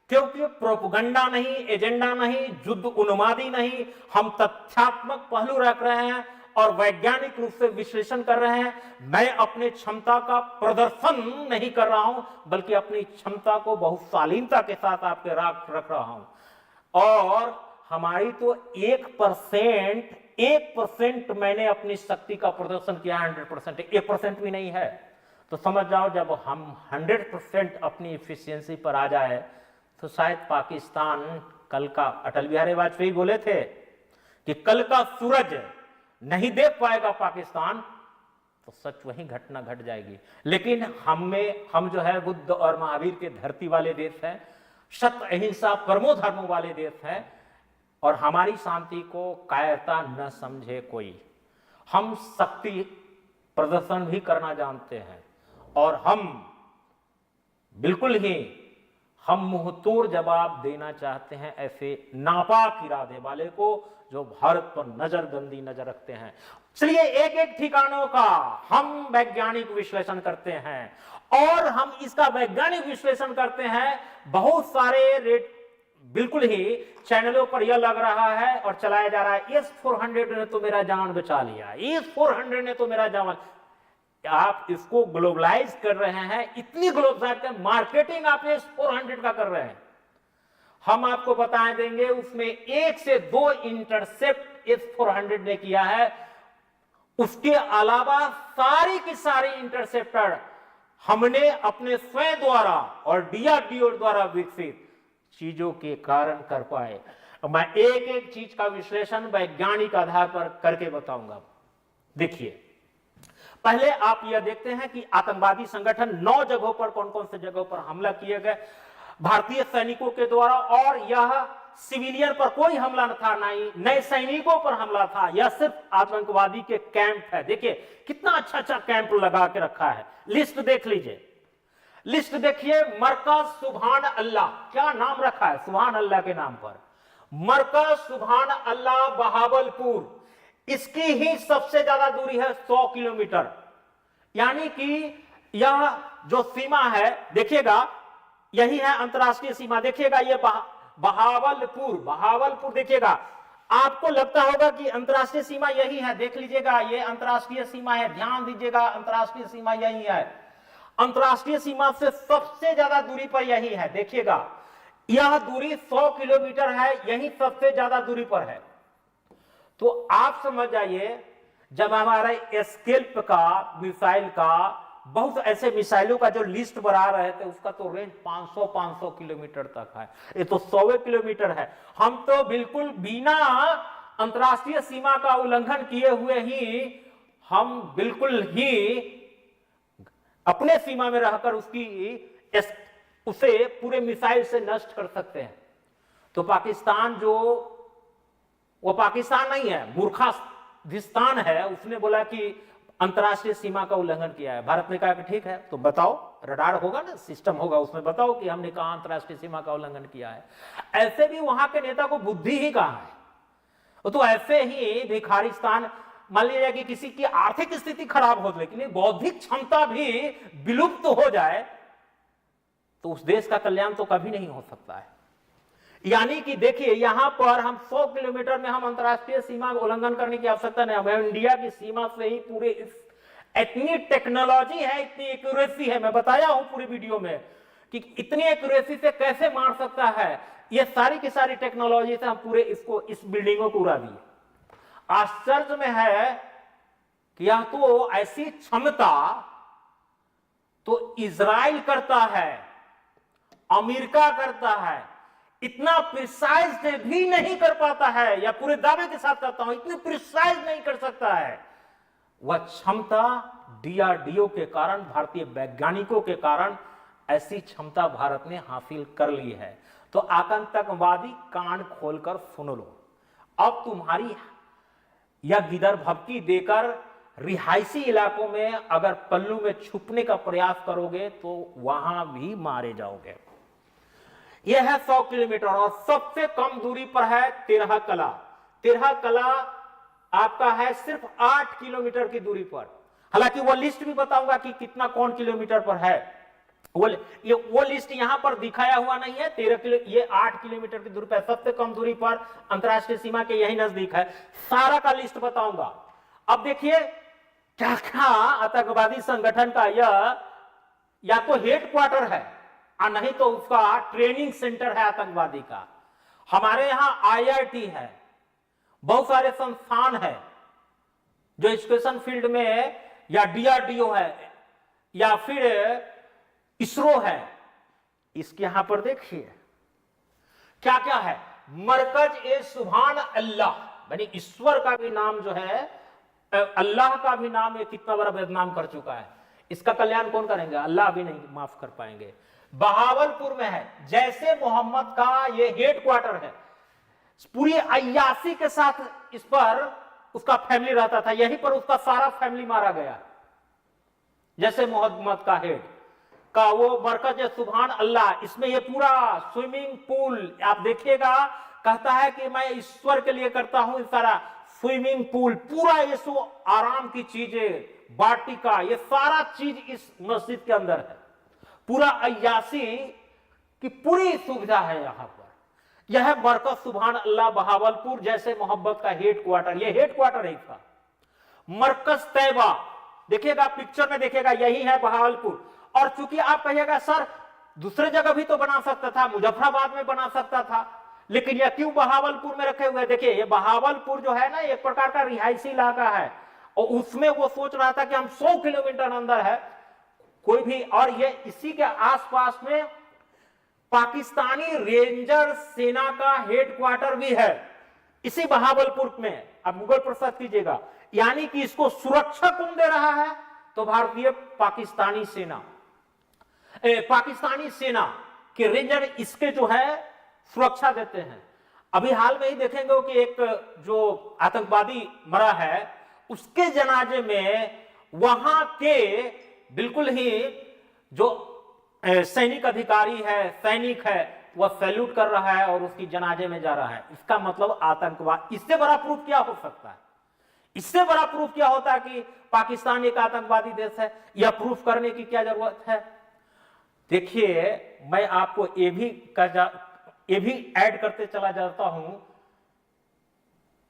क्योंकि प्रोपेगेंडा नहीं, एजेंडा नहीं, युद्ध उन्मादी नहीं, हम तथ्यात्मक पहलू रख रहे हैं और वैज्ञानिक रूप से विश्लेषण कर रहे हैं। मैं अपने क्षमता का प्रदर्शन नहीं कर रहा हूं, बल्कि अपनी क्षमता को बहुत शालीनता के साथ आपके रख रहा हूं। और हमारी तो 1% मैंने अपनी शक्ति का प्रदर्शन किया, 100%, 1% भी नहीं है। तो समझ जाओ, जब हम 100% अपनी इफिशियंसी पर आ जाए तो शायद पाकिस्तान कल का, अटल बिहारी वाजपेयी बोले थे कि कल का सूरज नहीं देख पाएगा पाकिस्तान, तो सच वही घटना घट जाएगी। लेकिन हम जो है बुद्ध और महावीर के धरती वाले देश हैं, सत्य अहिंसा परमो धर्मों वाले देश हैं, और हमारी शांति को कायरता न समझे कोई। हम शक्ति प्रदर्शन भी करना जानते हैं, और हम बिल्कुल ही हम मुंहतोड़ जवाब देना चाहते हैं ऐसे नापाक इरादे वाले को जो भारत पर गंदी नजर रखते हैं। चलिए एक एक ठिकानों का हम वैज्ञानिक विश्लेषण करते हैं, और हम इसका वैज्ञानिक विश्लेषण करते हैं। बहुत सारे रेट बिल्कुल ही चैनलों पर यह लग रहा है और चलाया जा रहा है, S-400 ने तो मेरा जान बचा लिया, S-400 ने तो मेरा जान। आप इसको ग्लोबलाइज कर रहे हैं, इतनी ग्लोबलाइज मार्केटिंग आप S-400 का कर रहे हैं। हम आपको बता देंगे उसमें 1 से 2 इंटरसेप्ट S-400 ने किया है, उसके अलावा सारी की सारी इंटरसेप्टर हमने अपने स्वयं द्वारा और डीआरडीओ द्वारा विकसित चीजों के कारण कर पाए। मैं एक एक चीज का विश्लेषण वैज्ञानिक आधार पर करके बताऊंगा। देखिए, पहले आप यह देखते हैं कि आतंकवादी संगठन 9 जगहों पर, कौन कौन से जगहों पर हमला किए गए भारतीय सैनिकों के द्वारा, और यह सिविलियन पर कोई हमला न था, नए सैनिकों पर हमला था, यह सिर्फ आतंकवादी के कैंप है। देखिए कितना अच्छा अच्छा कैंप लगा के रखा है। लिस्ट देख लीजिए, लिस्ट देखिए, मरकज सुभान अल्लाह, क्या नाम रखा है, सुभान अल्लाह के नाम पर, मरकज सुभान अल्लाह बहावलपुर। इसकी ही सबसे ज्यादा दूरी है 100 किलोमीटर, यानी कि यह जो सीमा है देखिएगा, यही है अंतरराष्ट्रीय सीमा। देखिएगा ये बहावलपुर, बहावलपुर देखिएगा, आपको लगता होगा कि अंतरराष्ट्रीय सीमा यही है, देख लीजिएगा ये अंतरराष्ट्रीय सीमा है, ध्यान दीजिएगा अंतरराष्ट्रीय सीमा यही है, अंतरराष्ट्रीय सीमा से सबसे ज्यादा दूरी पर यही है। देखिएगा यह दूरी 100 किलोमीटर है, यही सबसे ज्यादा दूरी पर है। तो आप समझ जाइए, जब हमारे एस्केल्प का मिसाइल का, बहुत ऐसे मिसाइलों का जो लिस्ट बना रहे थे, उसका तो रेंज 500 किलोमीटर तक है, ये तो 100 किलोमीटर है। हम तो बिल्कुल बिना अंतरराष्ट्रीय सीमा का उल्लंघन किए हुए ही हम बिल्कुल ही अपने सीमा में रहकर उसे पूरे मिसाइल से नष्ट कर सकते हैं। तो पाकिस्तान जो, वो पाकिस्तान नहीं है, मूर्खास्तान है, उसने बोला कि अंतरराष्ट्रीय सीमा का उल्लंघन किया है। भारत ने कहा कि ठीक है, तो बताओ, रडार होगा ना, सिस्टम होगा, उसमें बताओ कि हमने कहा अंतरराष्ट्रीय सीमा का उल्लंघन किया है। ऐसे भी वहां के नेता को बुद्धि ही कहां है। तो ऐसे ही भिखारिस्तान, मान लीजिए कि किसी की आर्थिक स्थिति खराब हो, लेकिन बौद्धिक क्षमता भी विलुप्त हो जाए, तो उस देश का कल्याण तो कभी नहीं हो सकता है। यानी कि देखिए, यहां पर हम 100 किलोमीटर में हम अंतरराष्ट्रीय सीमा उल्लंघन करने की आवश्यकता नहीं, हमें इंडिया की सीमा से ही पूरे इतनी टेक्नोलॉजी है, इतनी एक्यूरेसी है, मैं बताया हूं पूरी वीडियो में कि इतनी एक्यूरेसी से कैसे मार सकता है। ये सारी की सारी टेक्नोलॉजी से हम पूरे इस बिल्डिंगों को उड़ा दिए। आश्चर्य में है कि यह तो ऐसी क्षमता तो इजराइल करता है, अमेरिका करता है, इतना प्रिसाइज भी नहीं कर पाता है, या पूरे दावे के साथ कहता हूं इतनी प्रिसाइज नहीं कर सकता है। वह क्षमता डीआरडीओ के कारण, भारतीय वैज्ञानिकों के कारण ऐसी क्षमता भारत ने हासिल कर ली है। तो आतंकवादी कान खोलकर सुन लो, अब तुम्हारी यह गिदर भपकी देकर रिहायशी इलाकों में अगर पल्लू में छुपने का प्रयास करोगे तो वहां भी मारे जाओगे। यह है 100 किलोमीटर और सबसे कम दूरी पर है तेरह कला। तेरह कला आपका है सिर्फ 8 किलोमीटर की दूरी पर। हालांकि वो लिस्ट भी बताऊंगा कि कितना कौन किलोमीटर पर है। वो लिस्ट यहां पर दिखाया हुआ नहीं है। 13 किलो, ये 8 किलोमीटर की दूरी पर, सबसे कम दूरी पर, अंतरराष्ट्रीय सीमा के यही नजदीक है। सारा का लिस्ट बताऊंगा। अब देखिए क्या क्या आतंकवादी संगठन का यह या तो हेडक्वार्टर है और नहीं तो उसका ट्रेनिंग सेंटर है आतंकवादी का। हमारे यहां आईआईटी है, बहुत सारे संस्थान है जो एजुकेशन फील्ड में, या डीआरडीओ है, या फिर इसरो है। इसके यहां पर देखिए क्या क्या है। मरकज ए सुभान अल्लाह, यानी ईश्वर का भी नाम जो है, अल्लाह का भी नाम ये कितना बड़ा बदनाम कर चुका है। इसका कल्याण कौन करेंगे? अल्लाह भी नहीं माफ कर पाएंगे। बहावलपुर में है, जैसे मोहम्मद का ये हेडक्वार्टर है। पूरी अय्यासी के साथ इस पर उसका फैमिली रहता था, यहीं पर उसका सारा फैमिली मारा गया। जैसे मोहम्मद का हेड का वो मरकज सुभान अल्लाह, इसमें ये पूरा स्विमिंग पूल आप देखिएगा, कहता है कि मैं ईश्वर के लिए करता हूं सारा स्विमिंग पूल, पूरा ये सो आराम की चीजें, वाटिका, ये सारा चीज इस मस्जिद के अंदर है। पूरा अय्यासी की पूरी सुविधा है यहां पर। यह है मरकज सुभान अल्लाह बहावलपुर, जैसे मोहब्बत का हेडक्वार्टर। यह हेडक्वार्टर है इसका। मरकज तैयबा देखिएगा, पिक्चर में देखिएगा, यही है बहावलपुर। और चूंकि आप कहिएगा सर दूसरे जगह भी तो बना सकता था, मुजफ्फराबाद में बना सकता था, लेकिन यह क्यों बहावलपुर में रखे हुए? देखिए ये बहावलपुर जो है ना, एक प्रकार का रिहायशी इलाका है, और उसमें वो सोच रहा था कि हम 100 किलोमीटर अंदर है कोई भी, और ये इसी के आसपास में पाकिस्तानी रेंजर सेना का हेडक्वार्टर भी है, इसी बहावलपुर में। आप गूगल पर सर्च कीजिएगा। यानी कि इसको सुरक्षा कौन दे रहा है? तो भारतीय पाकिस्तानी सेना के रेंजर इसके जो है सुरक्षा देते हैं। अभी हाल में ही देखेंगे कि एक जो आतंकवादी मरा है, उसके जनाजे में वहां के बिल्कुल ही जो सैनिक अधिकारी है, सैनिक है, वह सैल्यूट कर रहा है और उसकी जनाजे में जा रहा है। इसका मतलब आतंकवाद। इससे बड़ा प्रूफ क्या हो सकता है? इससे बड़ा प्रूफ क्या होता है कि पाकिस्तान एक आतंकवादी देश है? यह प्रूफ करने की क्या जरूरत है? देखिए मैं आपको ये भी ऐड करते चला जाता हूं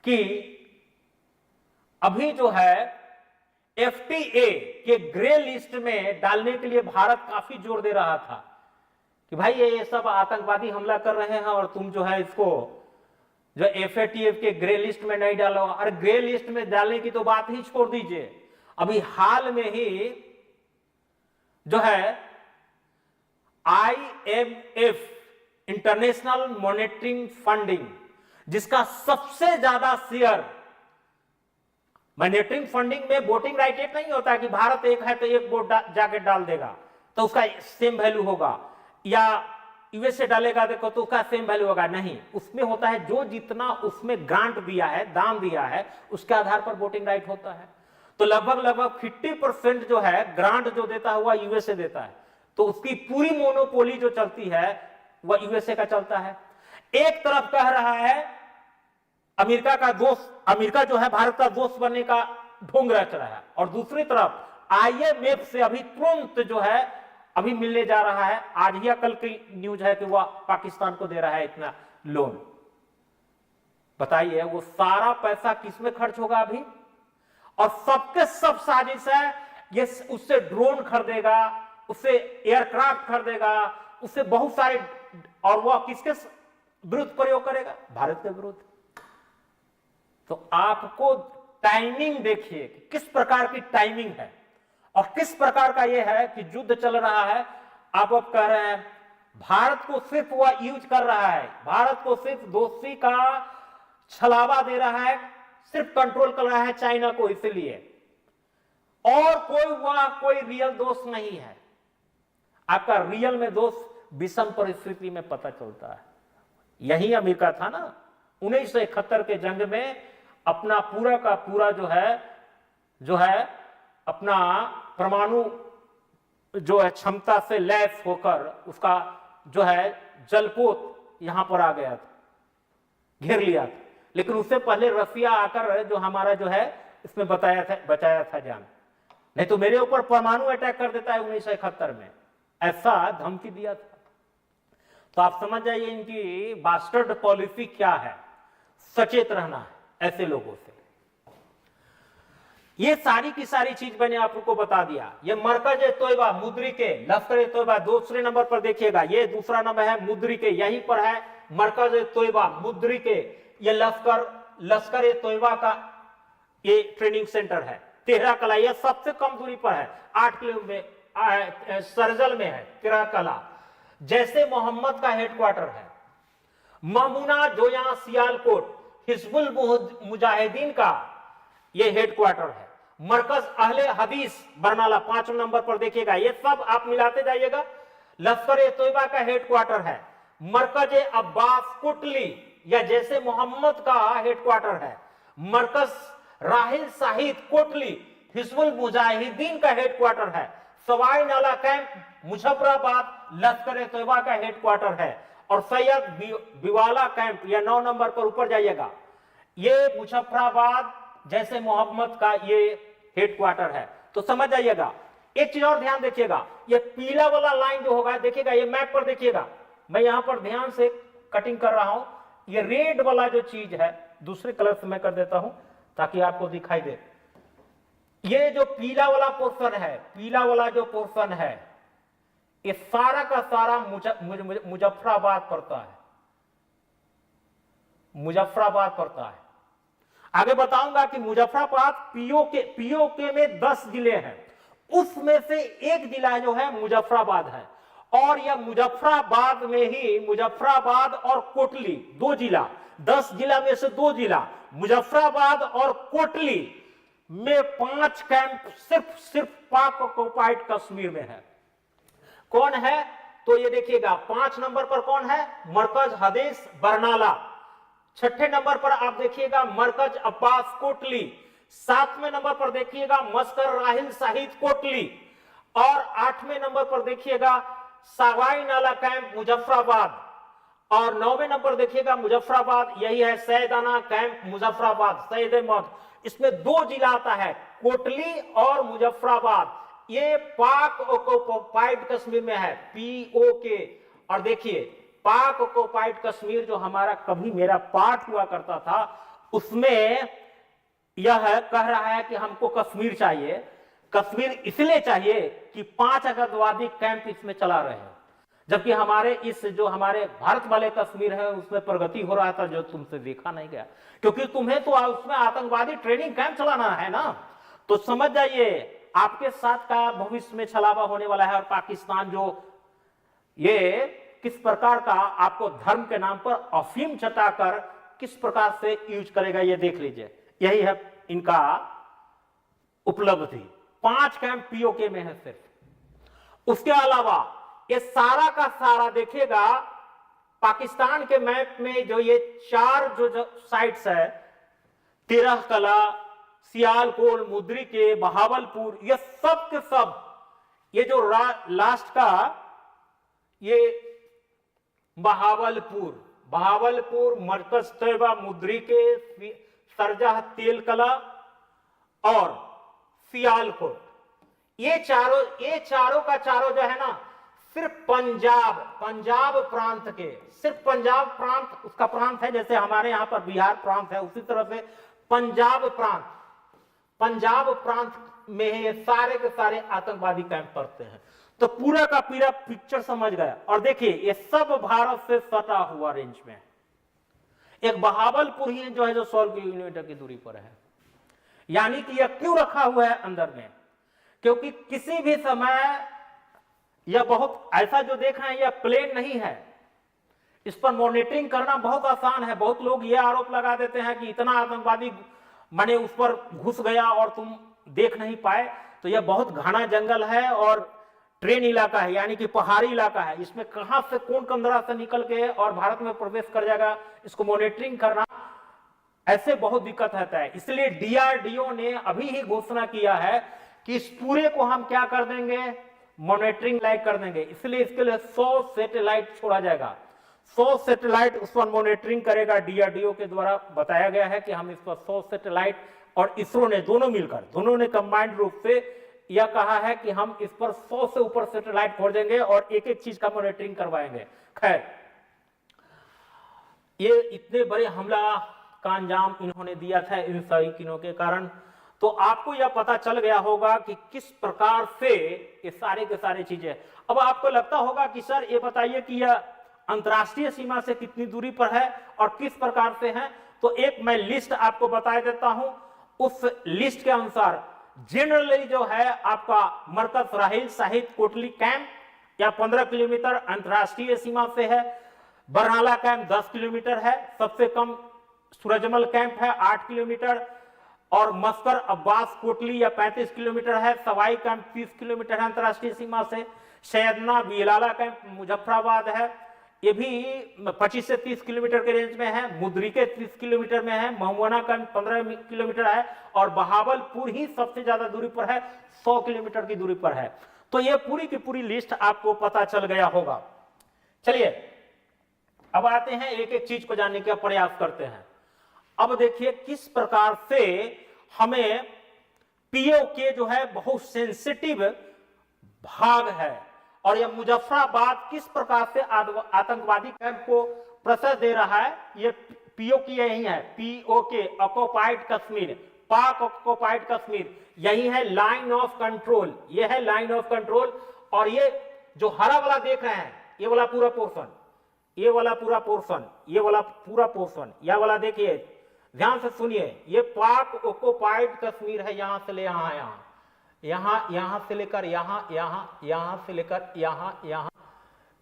कि अभी जो है एफटीए के ग्रे लिस्ट में डालने के लिए भारत काफी जोर दे रहा था कि भाई ये सब आतंकवादी हमला कर रहे हैं और तुम जो है इसको जो एफएटीएफ के ग्रे लिस्ट में नहीं डालो। और ग्रे लिस्ट में डालने की तो बात ही छोड़ दीजिए, अभी हाल में ही जो है आईएमएफ, इंटरनेशनल मॉनेटरी फंडिंग, जिसका सबसे ज्यादा शेयर, मॉनेटरी फंडिंग में वोटिंग राइट नहीं होता कि भारत एक है तो एक वोट जाके डाल देगा तो उसका सेम वैल्यू होगा, या यूएसए डालेगा देखो तो उसका सेम वैल्यू होगा। नहीं, उसमें होता है जो जितना उसमें ग्रांट दिया है, दान दिया है, उसके आधार पर वोटिंग राइट होता है। तो लगभग 50% जो है ग्रांट जो देता है वह यूएसए देता है, तो उसकी पूरी मोनोपोली जो चलती है वह यूएसए का चलता है। एक तरफ कह रहा है अमेरिका का दोस्त, अमेरिका जो है भारत का दोस्त बनने का ढोंग रच रहा है, और दूसरी तरफ आईएमएफ से अभी तुरंत जो है अभी मिलने जा रहा है। आज ही कल की न्यूज है कि वह पाकिस्तान को दे रहा है इतना लोन। बताइए वो सारा पैसा किस में खर्च होगा अभी? और सबके सब साजिश है, ये उससे ड्रोन खरीदेगा, उससे एयरक्राफ्ट खरीदेगा, उससे बहुत सारे, और वह किसके विरुद्ध प्रयोग करेगा? भारत के विरुद्ध। तो आपको टाइमिंग देखिए किस प्रकार की टाइमिंग है। और किस प्रकार का यह है कि युद्ध चल रहा है। आप अब कह रहे हैं भारत को सिर्फ वह यूज कर रहा है, भारत को सिर्फ दोस्ती का छलावा दे रहा है, सिर्फ कंट्रोल कर रहा है चाइना को, इसलिए और कोई रियल दोस्त नहीं है। आपका रियल में दोस्त विषम परिस्थिति में पता चलता है। यही अमेरिका था ना 1971 के जंग में, अपना पूरा का पूरा जो है अपना परमाणु जो है क्षमता से लैस होकर उसका जो है जलपोत यहां पर आ गया था, घेर लिया था। लेकिन उससे पहले रसिया आकर जो हमारा जो है इसमें बचाया था जान, नहीं तो मेरे ऊपर परमाणु अटैक कर देता है 1971 में, ऐसा धमकी दिया था। तो आप समझ जाइए इनकी बास्टर्ड पॉलिसी क्या है। सचेत रहना है ऐसे लोगों से। ये सारी की सारी चीज मैंने आपको बता दिया। ये मरकज तोयबा मुद्रिके लश्कर तोयबा दूसरे नंबर पर देखिएगा, ये दूसरा नंबर है मुद्रिके, यहीं पर है मरकज तोयबा मुद्रिके। ये लश्कर तोयबा का ये ट्रेनिंग सेंटर है, तेहरा कला, यह सबसे कम दूरी पर है, 8 किलोमीटर सरजल में है तेहरा कला। जैसे मोहम्मद का हेडक्वार्टर है, ममूना जोया सियालकोट हिजबुल मुजाहिदीन का यह हेडक्वार्टर है। मरकज अहले हदीस बरनाला 5 नंबर पर देखिएगा, ये सब आप मिलाते जाइएगा। लश्कर तोयबा का हेडक्वार्टर है। मरकज अब्बास कुटली या जैसे मोहम्मद का हेडक्वार्टर है। मरकज राहिल शाहिद कोटली हिजबुल मुजाहिदीन का हेडक्वार्टर है। सवाई नाला कैंप मुजफ्फराबाद लश्कर तोयबा का हेडक्वार्टर है। और सैयद बिवाला कैंप या 9 नंबर पर ऊपर जाइएगा, ये मुजफ्फराबाद जैसे मोहम्मद का ये हेडक्वार्टर है। तो समझ जाइएगा। एक चीज और ध्यान देखिएगा, ये पीला वाला लाइन जो होगा देखिएगा, ये मैप पर देखिएगा, मैं यहां पर ध्यान से कटिंग कर रहा हूं। ये रेड वाला जो चीज है दूसरे कलर से मैं कर देता हूं ताकि आपको दिखाई दे। ये जो पीला वाला पोर्शन है, पीला वाला जो पोर्शन है, ये सारा का सारा मुजफ्फराबाद पड़ता है, मुजफ्फराबाद पड़ता है। आगे बताऊंगा कि मुजफ्फराबाद पीओके में 10 जिले हैं, उसमें से एक जिला जो है मुजफ्फराबाद है। और यह मुजफ्फराबाद में ही मुजफ्फराबाद और कोटली 2 जिला, 10 जिला में से 2 जिला मुजफ्फराबाद और कोटली में 5 कैंप सिर्फ पाक ऑक्युपाइड कश्मीर में है। कौन है तो ये देखिएगा, 5 नंबर पर कौन है, मरकज हदीस बरनाला। 6ठे नंबर पर आप देखिएगा मरकज अब्बास कोटली। 7वें नंबर पर देखिएगा मस्कर राहिल शाहिद कोटली। और 8वें नंबर पर देखिएगा सवाई नाला कैंप मुजफ्फराबाद। और 9वें नंबर देखिएगा मुजफ्फराबाद, यही है सैयदाना कैंप मुजफ्फराबाद, सैयद अहमद। इसमें 2 जिला आता है, कोटली और मुजफ्फराबाद। ये पाक ऑक्युपाइड कश्मीर में है, पीओके। और देखिए पाक ऑक्युपाइड कश्मीर जो हमारा कभी मेरा पाठ हुआ करता था, उसमें यह कह रहा है कि हमको कश्मीर चाहिए। कश्मीर इसलिए चाहिए कि 5 आतंकवादी कैंप इसमें चला रहे हैं, जबकि हमारे इस जो हमारे भारत वाले कश्मीर है उसमें प्रगति हो रहा था, जो तुमसे देखा नहीं गया, क्योंकि तुम्हें तो उसमें आतंकवादी ट्रेनिंग कैंप चलाना है ना। तो समझ जाइए आपके साथ का भविष्य में छलावा होने वाला है। और पाकिस्तान जो ये किस प्रकार का आपको धर्म के नाम पर अफीम चटाकर किस प्रकार से यूज करेगा, ये देख लीजिए। यही है इनका उपलब्धि। 5 कैंप पीओके में है सिर्फ। उसके अलावा ये सारा का सारा देखिएगा पाकिस्तान के मैप में जो ये 4 जो साइट्स है, तेरह कला, सियालकोट, मुद्रिके, बहावलपुर, ये सब के सब, ये जो लास्ट का ये बहावलपुर, मरकज तैयबा, मुद्रिके, सरजाह, तेलकला और सियालकोट, ये चारों का चारों जो है ना सिर्फ पंजाब प्रांत के, सिर्फ पंजाब प्रांत उसका प्रांत है। जैसे हमारे यहां पर बिहार प्रांत है, उसी तरह से पंजाब प्रांत में ये सारे के सारे आतंकवादी कैंप पड़ते हैं। तो पूरा का पूरा पिक्चर समझ गया। और देखिए ये सब भारत से सटा हुआ रेंज में, एक बहावलपुर ही जो है जो 100 किलोमीटर की दूरी पर है। यानी कि यह क्यों रखा हुआ है अंदर में, क्योंकि किसी भी समय यह बहुत ऐसा जो देख रहे हैं यह प्लेन नहीं है, इस पर मॉनिटरिंग करना बहुत आसान है। बहुत लोग यह आरोप लगा देते हैं कि इतना आतंकवादी माने उस पर घुस गया और तुम देख नहीं पाए। तो यह बहुत घना जंगल है और ट्रेन इलाका है, यानी कि पहाड़ी इलाका है। इसमें कहां से कौन कंदरा से निकल के और भारत में प्रवेश कर जाएगा, इसको मॉनिटरिंग करना ऐसे बहुत दिक्कत रहता है। इसलिए डीआरडीओ ने अभी ही घोषणा किया है कि इस पूरे को हम क्या कर देंगे, मॉनिटरिंग लाइक कर देंगे। इसलिए इसके लिए 100 सैटेलाइट छोड़ा जाएगा, 100 सैटेलाइट उस पर मॉनिटरिंग करेगा। डीआरडीओ के द्वारा बताया गया है कि हम इस पर 100 सैटेलाइट और इसरो ने दोनों मिलकर, दोनों ने कंबाइंड रूप से यह कहा है कि हम इस पर 100 से ऊपर सैटेलाइट खोजेंगे और एक एक चीज का मॉनिटरिंग करवाएंगे। खैर, ये इतने बड़े हमला का अंजाम इन्होंने दिया था इन शौकीनों के कारण। तो आपको यह पता चल गया होगा कि किस प्रकार से ये सारे के सारे चीजें। अब आपको लगता होगा कि सर ये बताइए कि यह अंतरराष्ट्रीय सीमा से कितनी दूरी पर है और किस प्रकार से है। तो एक मैं लिस्ट आपको बता देता हूं। उस लिस्ट के अनुसार जनरली जो है आपका मरकज राहिल शाहिद कोटली कैंप या 15 किलोमीटर अंतरराष्ट्रीय सीमा से है। बरनाला कैंप 10 किलोमीटर है। सबसे कम सूरजमल कैंप है 8 किलोमीटर और मस्कर अब्बास कोटली या 35 किलोमीटर है। सवाई कैंप 30 किलोमीटर है अंतरराष्ट्रीय सीमा से। सैयदना बिलाला कैंप मुजफ्फराबाद है, ये भी 25 से 30 किलोमीटर के रेंज में है। मुद्रिके 30 किलोमीटर में है। महुआना कैंप 15 किलोमीटर है और बहावलपुर ही सबसे ज्यादा दूरी पर है, 100 किलोमीटर की दूरी पर है। तो ये पूरी की पूरी लिस्ट आपको पता चल गया होगा। चलिए अब आते हैं, एक एक चीज को जानने का प्रयास करते हैं। अब देखिए किस प्रकार से हमें पीओके जो है बहुत सेंसिटिव भाग है और यह मुजफ्फराबाद किस प्रकार से आतंकवादी कैंप को प्रसर दे रहा है। यह पीओके यही है, पीओके ऑक्युपाइड कश्मीर, पाक ऑक्युपाइड कश्मीर, यही है लाइन ऑफ कंट्रोल। यह है लाइन ऑफ कंट्रोल। और ये जो हरा वाला देख रहे हैं, ये वाला पूरा पोर्शन, ये वाला पूरा पोर्शन, ये वाला पूरा पोर्शन, यह वाला देखिए, ध्यान से सुनिए, ये पाक ऑक्युपाइड कश्मीर है। यहां से ले यहां, यहां से लेकर यहां से लेकर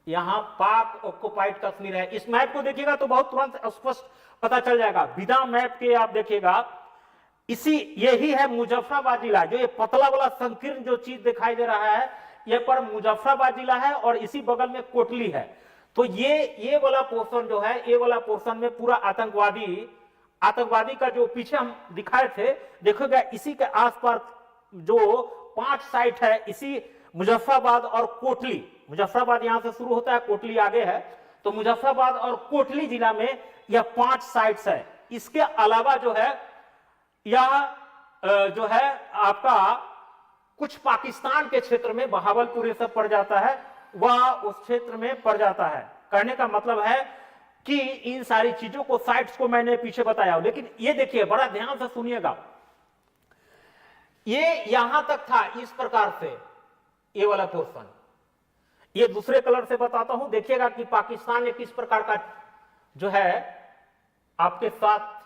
यहां पाक ऑक्युपाइड कश्मीर है। इस मैप को देखिएगा तो बहुत तुरंत स्पष्ट पता चल जाएगा। बिना मैप के आप देखिएगा, यही है मुजफ्फराबाद जिला। जो ये पतला वाला संकीर्ण जो चीज दिखाई दे रहा है, यह पर मुजफ्फराबाद जिला है और इसी बगल में कोटली है। तो ये वाला पोर्शन जो है, ये वाला पोर्शन में पूरा आतंकवादी का जो पीछे हम दिखाए थे, देखोगे इसी के आसपास जो 5 साइट है, इसी मुजफ्फराबाद और कोटली, मुजफ्फराबाद यहां से शुरू होता है, कोटली आगे है, तो मुजफ्फराबाद और कोटली जिला में यह 5 साइट्स है। इसके अलावा जो है यह जो है आपका कुछ पाकिस्तान के क्षेत्र में बहावलपुर सब पड़ जाता है, वह उस क्षेत्र में पड़ जाता है। कहने का मतलब है कि इन सारी चीजों को, साइट्स को मैंने पीछे बताया। लेकिन ये देखिए, बड़ा ध्यान से सुनिएगा, ये यहां तक था इस प्रकार से, ये वाला पोर्शन। ये दूसरे कलर से बताता हूं, देखिएगा कि पाकिस्तान ने किस प्रकार का जो है आपके साथ,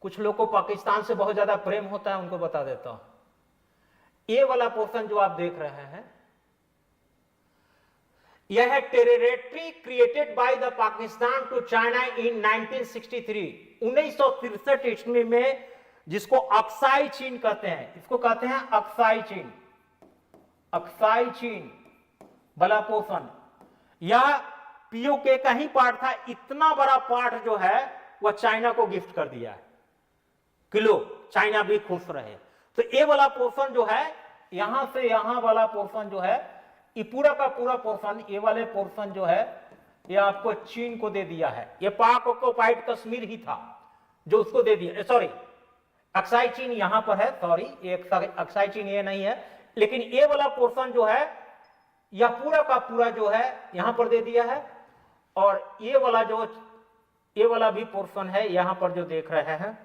कुछ लोग को पाकिस्तान से बहुत ज्यादा प्रेम होता है, उनको बता देता हूं। ये वाला पोर्शन जो आप देख रहे हैं, यह है territory created by the Pakistan to China in 1963, 1963 ईस्वी में, जिसको अक्साई चीन कहते हैं। इसको कहते हैं अक्साई चीन, अक्साई चीन वाला पोर्शन। यह पीओके का ही पार्ट था। इतना बड़ा पार्ट जो है वह चाइना को गिफ्ट कर दिया है। किलो चाइना भी खुश रहे। तो ये वाला पोर्शन जो है, यहां से यहां वाला पोर्शन जो है, ये पूरा का पूरा पोर्शन, ये वाले पोर्शन जो है, ये आपको चीन को दे दिया है। ये पाक ऑक्युपाइड कश्मीर ही था जो उसको दे दिया। सॉरी, अक्साई चीन यहां पर है, सॉरी, अक्साई चीन ये नहीं है, लेकिन ये वाला पोर्शन जो है, यह पूरा का पूरा जो है यहां पर दे दिया है। और ये वाला जो, ये वाला भी पोर्शन है यहां पर जो देख रहे हैं,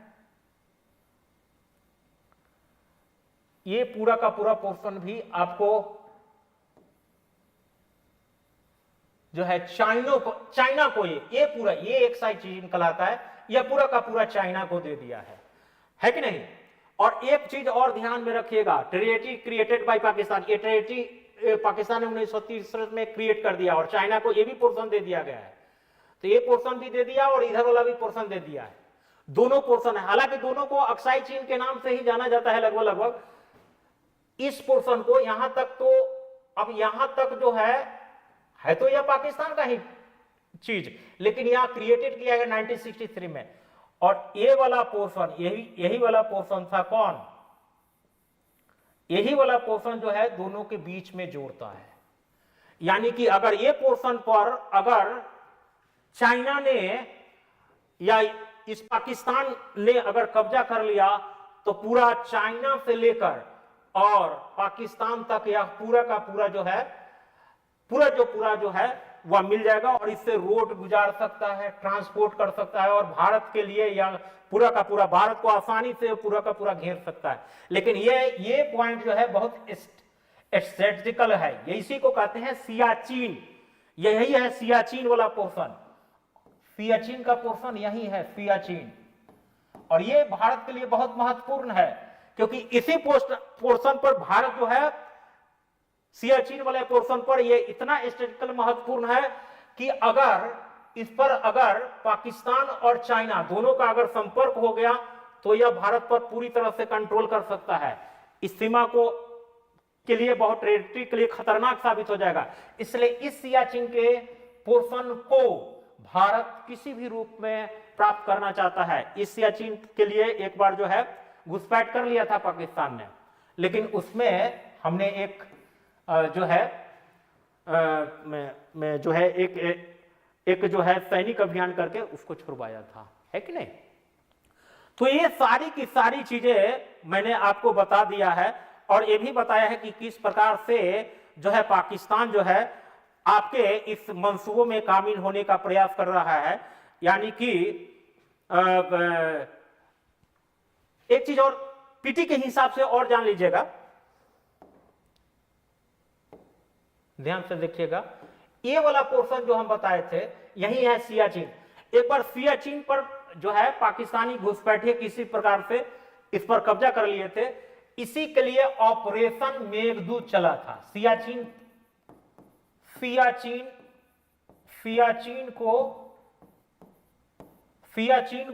ये पूरा का पूरा पोर्शन भी आपको जो है चाइना को ये पूरा, ये एक साइड चीन कहलाता है, यह पूरा का पूरा चाइना को दे दिया है कि नहीं। और एक चीज और ध्यान में रखिएगा, टेरिटरी क्रिएटेड बाय पाकिस्तान, ये टेरिटरी पाकिस्तान ने 1930 में क्रिएट कर दिया और चाइना को ये भी पोर्शन दे दिया गया है। तो ये पोर्शन भी दे दिया और इधर वाला भी पोर्शन दे दिया है, दोनों पोर्शन है। हालांकि दोनों को अक्साई चीन के नाम से ही जाना जाता है लगभग लगभग। इस पोर्शन को यहां तक, तो अब यहां तक जो है तो यह पाकिस्तान का ही चीज, लेकिन यहां क्रिएटेड किया गया 1963 में। और ये वाला पोर्शन, यही वाला पोर्शन था कौन, यही वाला पोर्शन जो है दोनों के बीच में जोड़ता है। यानी कि अगर ये पोर्शन पर अगर चाइना ने या इस पाकिस्तान ने अगर कब्जा कर लिया तो पूरा चाइना से लेकर और पाकिस्तान तक या पूरा का पूरा जो है, पूरा जो है वह मिल जाएगा और इससे रोड गुजार सकता है, ट्रांसपोर्ट कर सकता है और भारत के लिए या पूरा का पूरा भारत को आसानी से पूरा का पूरा घेर सकता है। लेकिन ये पॉइंट जो है बहुत स्ट्रेटेजिकल है, ये इसी को कहते हैं सियाचिन। यही है सियाचिन वाला पोर्शन, सियाचिन का पोर्शन यही है सियाचिन। और ये भारत के लिए बहुत महत्वपूर्ण है क्योंकि इसी पोर्शन पर भारत जो है, सियाचिन वाले पोर्शन पर यह इतना स्ट्रेटेजिकल महत्वपूर्ण है कि अगर इस पर अगर पाकिस्तान और चाइना दोनों का अगर संपर्क हो गया तो यह भारत पर पूरी तरह से कंट्रोल कर सकता है। इस सीमा को के लिए बहुत टेरिटरी के लिए खतरनाक साबित हो जाएगा। इसलिए इस सियाचिन के पोर्शन को भारत किसी भी रूप में प्राप्त करना चाहता है। इस सियाचिन के लिए एक बार जो है घुसपैठ कर लिया था पाकिस्तान ने, लेकिन उसमें हमने एक जो है में जो है एक जो है सैनिक अभियान करके उसको छुड़वाया था, है कि नहीं। तो ये सारी की सारी चीजें मैंने आपको बता दिया है और ये भी बताया है कि किस प्रकार से जो है पाकिस्तान जो है आपके इस मंसूबों में कामिल होने का प्रयास कर रहा है। यानी कि एक चीज और पीटी के हिसाब से और जान लीजिएगा, ध्यान से देखिएगा, ये वाला पोर्शन जो हम बताए थे यही है सियाचिन। एक बार सियाचिन पर जो है पाकिस्तानी घुसपैठे किसी प्रकार से इस पर कब्जा कर लिए थे, इसी के लिए ऑपरेशन मेघदूत चला था। सियाचिन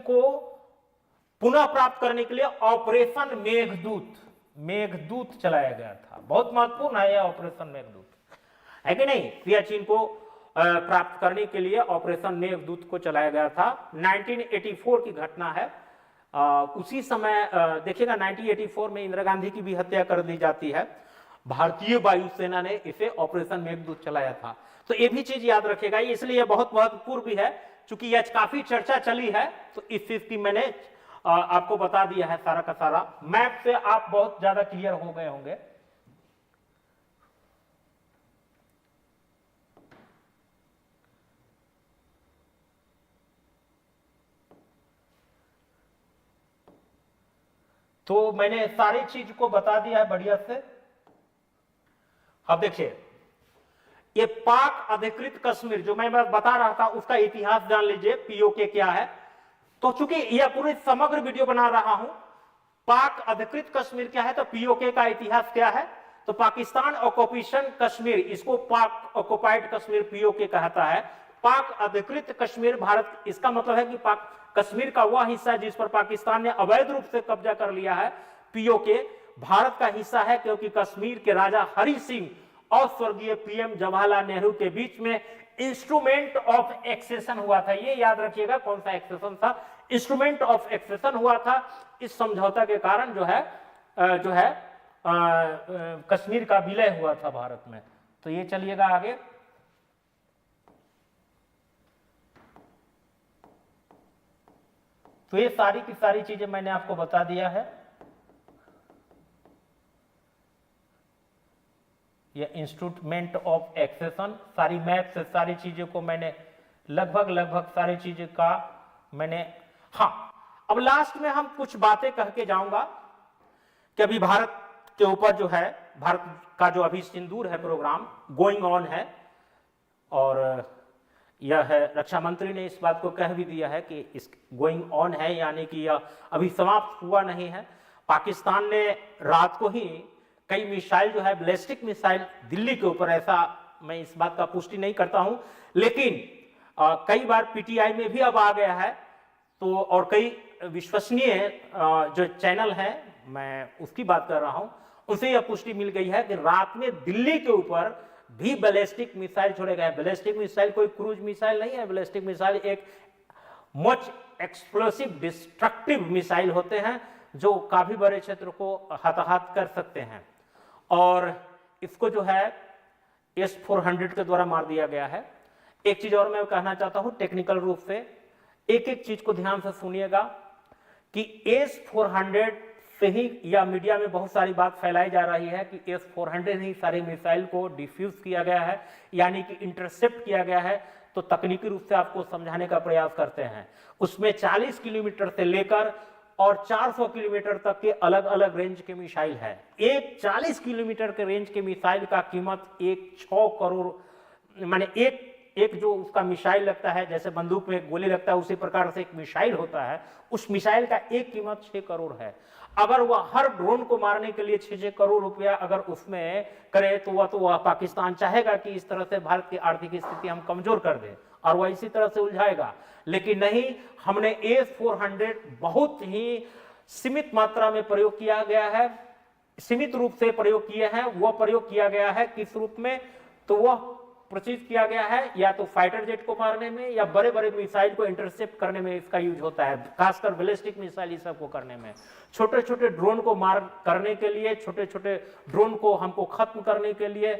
को पुनः प्राप्त करने के लिए ऑपरेशन मेघदूत चलाया गया था। बहुत महत्वपूर्ण है यह ऑपरेशन मेघदूत, है कि नहीं। सियाचिन को प्राप्त करने के लिए ऑपरेशन मेघदूत को चलाया गया था। 1984 की घटना है। उसी समय देखिएगा 1984 में इंदिरा गांधी की भी हत्या कर दी जाती है। भारतीय वायुसेना ने इसे ऑपरेशन मेघदूत चलाया था। तो ये भी चीज याद रखिएगा, इसलिए बहुत महत्वपूर्ण भी है। चूंकि यह काफी चर्चा चली है तो इस चीज की मैंने आपको बता दिया है सारा का सारा। मैप से आप बहुत ज्यादा क्लियर हो गए होंगे। तो मैंने सारी चीज को बता दिया है बढ़िया से। अब देखिए, ये पाक अधिकृत कश्मीर जो मैं बता रहा था उसका इतिहास जान लीजिए, पीओके क्या है। तो चूंकि यह पूरी समग्र वीडियो बना रहा हूं, पाक अधिकृत कश्मीर क्या है तो पीओके का इतिहास क्या है। तो पाकिस्तान ऑक्यूपेशन कश्मीर, इसको पाक ऑक्युपाइड कश्मीर पीओके कहता है। पाक अधिकृत कश्मीर भारत, इसका मतलब है कि पाक कश्मीर का वह हिस्सा जिस पर पाकिस्तान ने अवैध रूप से कब्जा कर लिया है। पीओके भारत का हिस्सा है क्योंकि कश्मीर के राजा हरि सिंह और स्वर्गीय पीएम जवाहरलाल नेहरू के बीच में इंस्ट्रूमेंट ऑफ एक्सेशन हुआ था। ये याद रखिएगा कौन सा एक्सेशन था, इंस्ट्रूमेंट ऑफ एक्सेशन हुआ था। इस समझौता के कारण जो है कश्मीर का विलय हुआ था भारत में। तो ये चलिएगा आगे। तो ये सारी की सारी चीजें मैंने आपको बता दिया है। ये इंस्ट्रूमेंट ऑफ एक्सेशन, सारी मैप से सारी चीजों को मैंने लगभग सारी चीजें का मैंने, हाँ अब लास्ट में हम कुछ बातें कह के जाऊंगा कि अभी भारत के ऊपर जो है, भारत का जो अभी सिंदूर है प्रोग्राम गोइंग ऑन है। और यह है, रक्षा मंत्री ने इस बात को कह भी दिया है कि इस गोइंग ऑन है, यानी कि यह अभी समाप्त हुआ नहीं है। पाकिस्तान ने रात को ही कई मिसाइल जो है बैलिस्टिक मिसाइल दिल्ली के ऊपर, ऐसा मैं इस बात का पुष्टि नहीं करता हूं, लेकिन कई बार पीटीआई में भी अब आ गया है, तो और कई विश्वसनीय जो चैनल है, मैं उसकी बात कर रहा हूं, उनसे यह पुष्टि मिल गई है कि रात में दिल्ली के ऊपर भी बैलिस्टिक मिसाइल छोड़े गए। बैलिस्टिक मिसाइल कोई क्रूज मिसाइल नहीं है, बैलिस्टिक मिसाइल एक मच एक्सप्लोसिव डिस्ट्रक्टिव मिसाइल होते हैं जो काफी बड़े क्षेत्र को हताहत कर सकते हैं, और इसको जो है S-400 के द्वारा मार दिया गया है। एक चीज और मैं कहना चाहता हूं टेक्निकल रूप से, एक एक चीज को ध्यान से सुनिएगा कि S-400 से ही, या मीडिया में बहुत सारी बात फैलाई जा रही है कि S-400 ही सारी मिसाइल को डिफ्यूज किया गया है, यानी कि इंटरसेप्ट किया गया है। तो तकनीकी रूप से आपको समझाने का प्रयास करते हैं। उसमें 40 किलोमीटर से लेकर और 400 किलोमीटर तक के अलग अलग रेंज के मिसाइल है। एक 40 किलोमीटर के रेंज के मिसाइल का कीमत 6 करोड़, माने एक जो उसका मिसाइल लगता है, जैसे बंदूक में गोली लगता है उसी प्रकार से एक मिसाइल होता है, उस मिसाइल का एक कीमत 6 करोड़ है। अगर वह हर ड्रोन को मारने के लिए 6 करोड़ रुपया अगर उसमें करे तो वह पाकिस्तान चाहेगा कि इस तरह से भारत की आर्थिक स्थिति हम कमजोर कर दें और वह इसी तरह से उलझाएगा। लेकिन नहीं, हमने S-400 बहुत ही सीमित मात्रा में प्रयोग किया गया है, सीमित रूप से प्रयोग किए हैं। वह प्रयोग किया गया है किस रूप में, तो वह प्रचित किया गया है या तो फाइटर जेट को मारने में या बड़े बड़े मिसाइल को इंटरसेप्ट करने में इसका यूज होता है, खासकर बैलिस्टिक मिसाइल इस सब को करने में। छोटे छोटे ड्रोन को मार करने के लिए, छोटे छोटे ड्रोन को हमको खत्म करने के लिए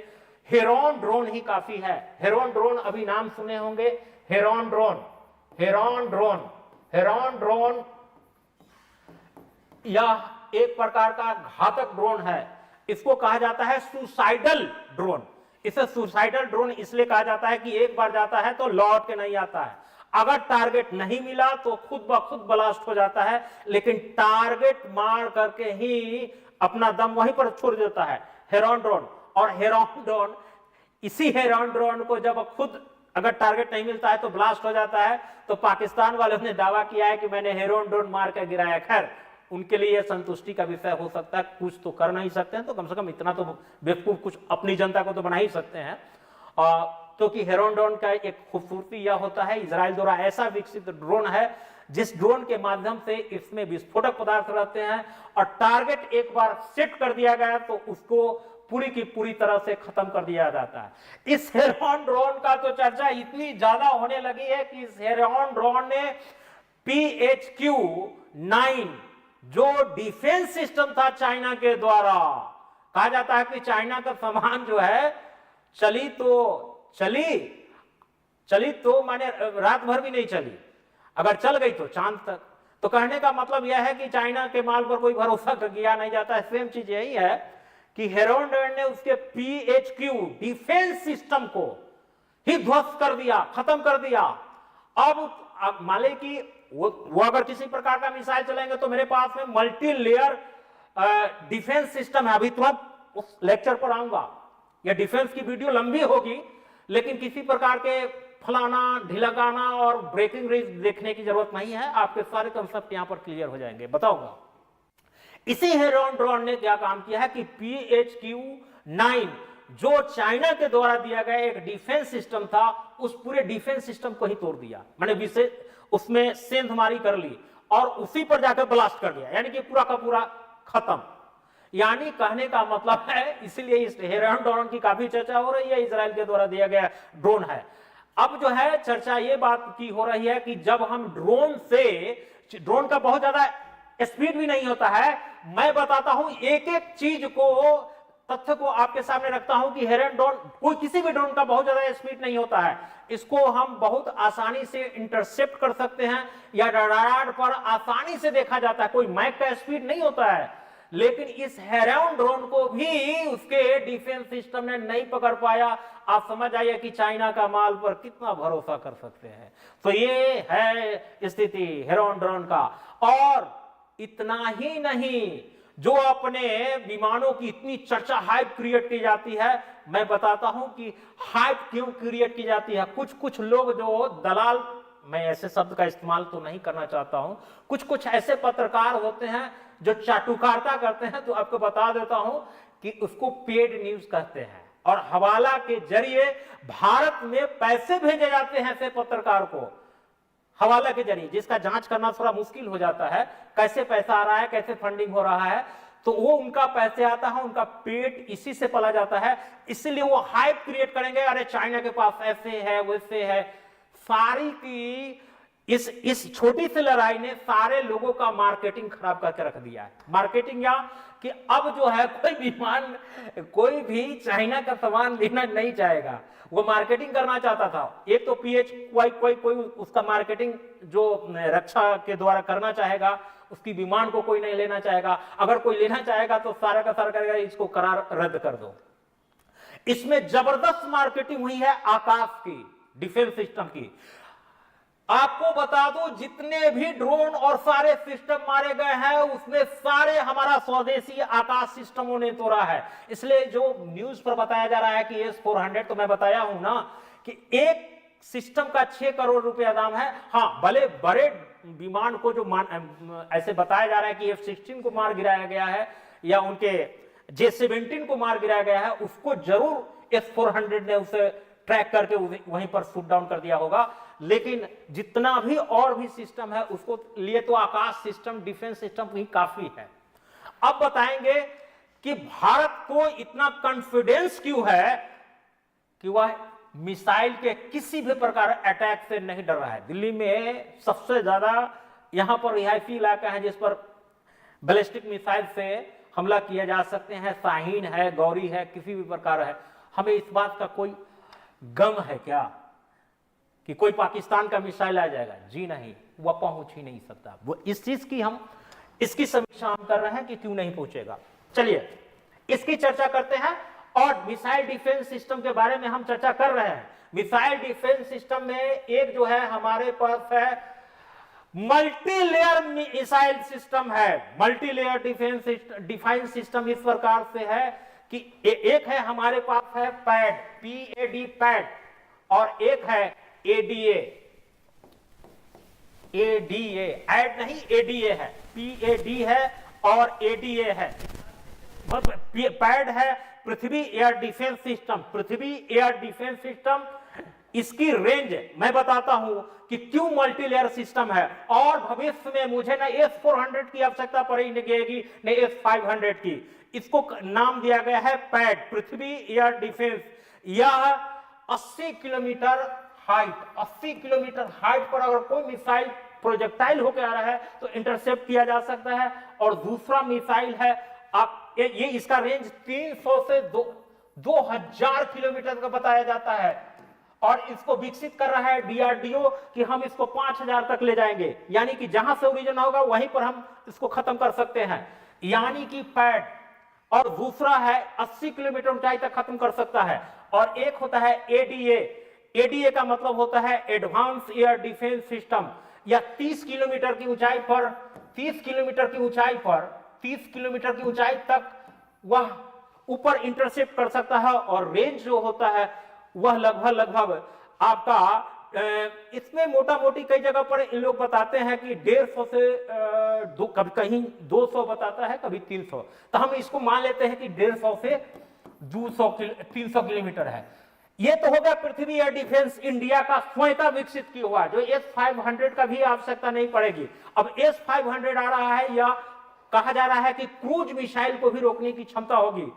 हेरॉन ड्रोन ही काफी है। हेरॉन ड्रोन अभी नाम सुने होंगे, heron drone, heron drone, heron drone यह एक प्रकार का घातक ड्रोन है। इसको कहा जाता है सुसाइडल ड्रोन। इसे सुसाइडल ड्रोन इसलिए कहा जाता है कि एक बार जाता है तो लौट के नहीं आता है। अगर टारगेट नहीं मिला तो खुद ब खुद ब्लास्ट हो जाता है, लेकिन टारगेट मार करके ही अपना दम वहीं पर छोड़ देता है हेरॉन ड्रोन। और हेरॉन ड्रोन, इसी हेरॉन ड्रोन को जब खुद अगर टारगेट नहीं मिलता है तो ब्लास्ट हो जाता है। तो पाकिस्तान वालों ने दावा किया है कि मैंने हेरॉन ड्रोन मार कर गिराया। खैर, उनके लिए संतुष्टि का विषय हो सकता है, कुछ तो कर नहीं सकते हैं, तो कम से कम इतना तो बेवकूफ कुछ अपनी जनता को तो बना ही सकते हैं। क्योंकि हेरॉन ड्रोन का एक खूबसूरती यह होता है, इजराइल द्वारा ऐसा विकसित ड्रोन है जिस ड्रोन के माध्यम से इसमें विस्फोटक पदार्थ रहते हैं और टारगेट एक बार सेट कर दिया गया तो उसको पूरी की पूरी तरह से खत्म कर दिया जाता है। इस हेरॉन ड्रोन का तो चर्चा इतनी ज्यादा होने लगी है कि इस हेरॉन ड्रोन ने PHQ-9 जो डिफेंस सिस्टम था चाइना के द्वारा, कहा जाता है कि चाइना का सामान जो है चली तो माने रात भर भी नहीं चली, अगर चल गई तो चांद तक। तो कहने का मतलब यह है कि चाइना के माल पर कोई भरोसा किया नहीं जाता है। सेम चीज यही है कि हेरॉन ड्रोन ने उसके PHQ डिफेंस सिस्टम को ही ध्वस्त कर दिया, खत्म कर दिया। अब मान ले कि वो अगर किसी प्रकार का मिसाइल चलेंगे तो मेरे पास में मल्टी लेयर डिफेंस सिस्टम है। अभी तुरंत उस लेक्चर पर आऊंगा, या डिफेंस की वीडियो लंबी होगी, लेकिन किसी प्रकार के फलाना ढिलकाना और ब्रेकिंग रेंज देखने की जरूरत नहीं है। आपके सारे कंसेप्ट यहां पर क्लियर हो जाएंगे। बताऊंगा इसी हेरॉन ड्रोन ने क्या काम किया है कि PHQ-9 जो चाइना के द्वारा दिया गया एक डिफेंस सिस्टम था, उस पूरे डिफेंस सिस्टम को ही तोड़ दिया, मैंने विशेष उसमें सेंधमारी कर ली और उसी पर जाकर ब्लास्ट कर दिया, यानी कि पूरा का पूरा खत्म। यानी कहने का मतलब है, इसलिए इस हेरॉन ड्रोन की काफी चर्चा हो रही है, इजराइल के द्वारा दिया गया ड्रोन है। अब जो है चर्चा ये बात की हो रही है कि जब हम ड्रोन का बहुत ज्यादा स्पीड भी नहीं होता है। मैं बताता हूं एक एक चीज को, तथ्य को आपके सामने रखता हूं कि हेरॉन ड्रोन, कोई किसी भी ड्रोन का बहुत ज्यादा स्पीड नहीं होता है। इसको हम बहुत आसानी से इंटरसेप्ट कर सकते हैं या रडार पर आसानी से देखा जाता है, कोई मैक का स्पीड नहीं होता है। लेकिन इस हेरॉन ड्रोन को भी उसके डिफेंस सिस्टम ने नहीं पकड़ पाया। आप समझ आइए कि चाइना का माल पर कितना भरोसा कर सकते हैं। तो ये है स्थिति हेरॉन ड्रोन का। और इतना ही नहीं, जो अपने विमानों की इतनी चर्चा हाइप क्रिएट की जाती है, मैं बताता हूं कि हाइप क्यों क्रिएट की जाती है। कुछ लोग जो दलाल, मैं ऐसे शब्द का इस्तेमाल तो नहीं करना चाहता हूं, कुछ ऐसे पत्रकार होते हैं जो चाटुकारिता करते हैं, तो आपको बता देता हूं कि उसको पेड न्यूज कहते हैं। और हवाला के जरिए भारत में पैसे भेजे जाते हैं ऐसे पत्रकार को, हवाला के जरिए, जिसका जांच करना थोड़ा मुश्किल हो जाता है, कैसे पैसा आ रहा है, कैसे फंडिंग हो रहा है, तो वो उनका पैसे आता है, उनका पेट इसी से पला जाता है। इसलिए वो हाइप क्रिएट करेंगे, अरे चाइना के पास ऐसे है वैसे है। सारी की इस छोटी सी लड़ाई ने सारे लोगों का मार्केटिंग खराब करके रख दिया है। मार्केटिंग या कि अब जो है कोई विमान, कोई भी चाइना का सामान लेना नहीं चाहेगा, वो मार्केटिंग करना चाहता था। एक तो पीएच कोई उसका मार्केटिंग जो रक्षा के द्वारा करना चाहेगा, उसकी विमान को कोई नहीं लेना चाहेगा। अगर कोई लेना चाहेगा तो सारा का सारा करेगा, इसको करार रद्द कर दो। इसमें जबरदस्त मार्केटिंग हुई है आकाश की, डिफेंस सिस्टम की। आपको बता दो, जितने भी ड्रोन और सारे सिस्टम मारे गए हैं, उसमें सारे हमारा स्वदेशी आकाश सिस्टमों ने तोड़ा है। इसलिए जो न्यूज पर बताया जा रहा है कि S-400, तो मैं बताया हूं ना कि एक सिस्टम का 6 करोड़ रुपया दाम है। हाँ, भले बड़े विमान को जो ऐसे बताया जा रहा है कि F-16 को मार गिराया गया है या उनके J-17 को मार गिराया गया है, उसको जरूर S-400 ने उसे ट्रैक करके वहीं पर शूट डाउन कर दिया होगा। लेकिन जितना भी और भी सिस्टम है, उसको लिए तो आकाश सिस्टम, डिफेंस सिस्टम ही काफी है। अब बताएंगे कि भारत को इतना कॉन्फिडेंस क्यों है कि वह मिसाइल के किसी भी प्रकार अटैक से नहीं डर रहा है। दिल्ली में सबसे ज्यादा यहां पर रिहायशी इलाका है जिस पर बैलिस्टिक मिसाइल से हमला किया जा सकते हैं। शाहीन है, गौरी है, किसी भी प्रकार है। हमें इस बात का कोई गम है क्या कि कोई पाकिस्तान का मिसाइल आ जाएगा? जी नहीं, वह पहुंच ही नहीं सकता। वो इस चीज की हम इसकी समीक्षा हम कर रहे हैं कि क्यों नहीं पहुंचेगा। चलिए इसकी चर्चा करते हैं। और मिसाइल डिफेंस सिस्टम के बारे में हम चर्चा कर रहे हैं। मिसाइल डिफेंस सिस्टम में एक जो है हमारे पास है मल्टी लेयर मिसाइल सिस्टम है। मल्टी लेयर डिफेंस सिस्टम इस प्रकार से है कि एक है हमारे पास है पैड, PAD पैड, और एक है ADA, ऐड नहीं ADA है, PAD है और ADA है। पैड है पृथ्वी एयर डिफेंस सिस्टम। पृथ्वी एयर डिफेंस सिस्टम, इसकी रेंज मैं बताता हूं कि क्यों मल्टी लेयर सिस्टम है। और भविष्य में मुझे न S-400 की आवश्यकता पड़ेगी न S-500 की। इसको नाम दिया गया है पैड, पृथ्वी एयर डिफेंस। यह 80 किलोमीटर हाइट, 80 किलोमीटर हाइट पर अगर कोई मिसाइल प्रोजेक्टाइल होकर आ रहा है तो इंटरसेप्ट किया जा सकता है। और दूसरा मिसाइल है आप ये इसका रेंज 300 से 2000 किलोमीटर का बताया जाता है। और इसको विकसित कर रहा है DRDO कि हम इसको 5000 तक ले जाएंगे, यानी कि जहां से ओरिजिन होगा वहीं पर हम इसको खत्म कर सकते हैं, यानी कि पैड। और दूसरा है 80 किलोमीटर ऊंचाई तक खत्म कर सकता है। और एक होता है ADA का मतलब होता है एडवांस एयर डिफेंस सिस्टम। या 30 किलोमीटर की ऊंचाई पर 30 किलोमीटर की ऊंचाई तक वह ऊपर इंटरसेप्ट कर सकता है। और रेंज जो होता है वह लगभग आपका इसमें मोटा मोटी कई जगह पर इन लोग बताते हैं कि 150 से कभी कहीं 200 बताता है, कभी 300। तो हम इसको मान लेते हैं कि 150 से 300 किलोमीटर है। यह तो हो गया पृथ्वी एयर डिफेंस इंडिया का स्वयं का विकसित किया हुआ, जो S-500 का भी आवश्यकता नहीं पड़ेगी। अब S-500 आ रहा है, या कहा जा रहा है कि क्रूज मिसाइल को भी रोकने की क्षमता होगी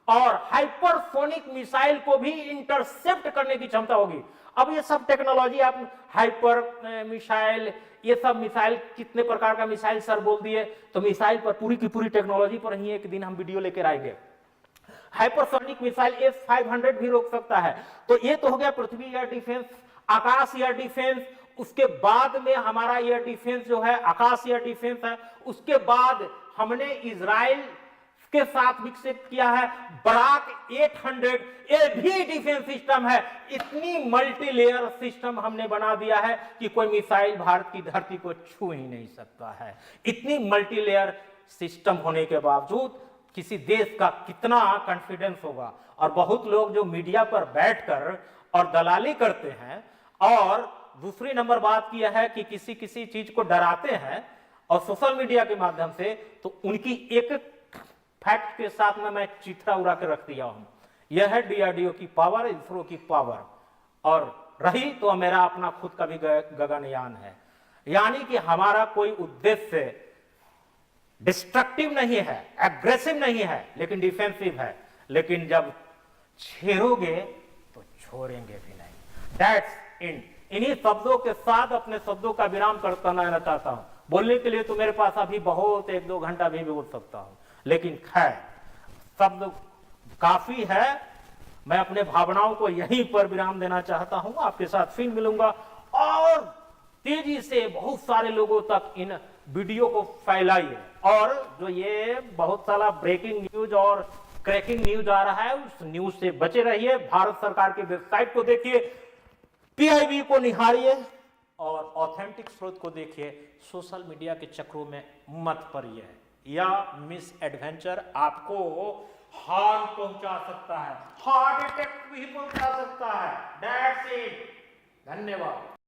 और हाइपरसोनिक मिसाइल को भी इंटरसेप्ट करने की क्षमता होगी। अब ये सब टेक्नोलॉजी, आप हाइपर मिसाइल, ये सब मिसाइल, कितने प्रकार का मिसाइल सर बोल दिए, तो मिसाइल पर पूरी की पूरी टेक्नोलॉजी पर ही एक दिन हम वीडियो लेकर आएंगे। हाइपरसोनिक मिसाइल S-500 भी रोक सकता है। तो ये तो हो गया पृथ्वी एयर डिफेंस, आकाश एयर डिफेंस। उसके बाद में हमारा एयर डिफेंस जो है आकाश एयर डिफेंस है। उसके बाद हमने इजराइल के साथ विकसित किया है बराक 800, ये भी डिफेंस सिस्टम है। इतनी मल्टी लेयर सिस्टम हमने बना दिया है कि कोई मिसाइल भारत की धरती को छू ही नहीं सकता है। इतनी मल्टी लेयर सिस्टम होने के बावजूद किसी देश का कितना कॉन्फिडेंस होगा। और बहुत लोग जो मीडिया पर बैठकर और दलाली करते हैं, और दूसरी नंबर बात यह है कि किसी चीज को डराते हैं, और सोशल मीडिया के माध्यम से, तो उनकी एक फैक्ट के साथ में मैं चित्रा उड़ा के रख दिया हूं। यह है डीआरडीओ की पावर, इसरो की पावर। और रही तो मेरा अपना खुद का भी गगनयान है। यानी कि हमारा कोई उद्देश्य डिस्ट्रक्टिव नहीं है, एग्रेसिव नहीं है, लेकिन डिफेंसिव है। लेकिन जब छेड़ोगे तो छोड़ेंगे भी नहीं। दैट्स इन्हीं शब्दों के साथ अपने शब्दों का विराम करना चाहता हूं। बोलने के लिए तो मेरे पास अभी बहुत 1-2 घंटा भी बोल सकता हूं, लेकिन खैर शब्द काफी है। मैं अपने भावनाओं को यहीं पर विराम देना चाहता हूं। आपके साथ फिर मिलूंगा और तेजी से बहुत सारे लोगों तक इन वीडियो को फैलाइए। और जो ये बहुत सारा ब्रेकिंग न्यूज और क्रैकिंग न्यूज आ रहा है, उस न्यूज से बचे रहिए। भारत सरकार की वेबसाइट को देखिए, पीआईबी को निहारिए और ऑथेंटिक स्रोत को देखिए। सोशल मीडिया के चक्रों में मत पड़िए। या मिस एडवेंचर आपको हार्म पहुंचा सकता है, हार्ट अटैक भी पहुंचा सकता है। That's it. धन्यवाद।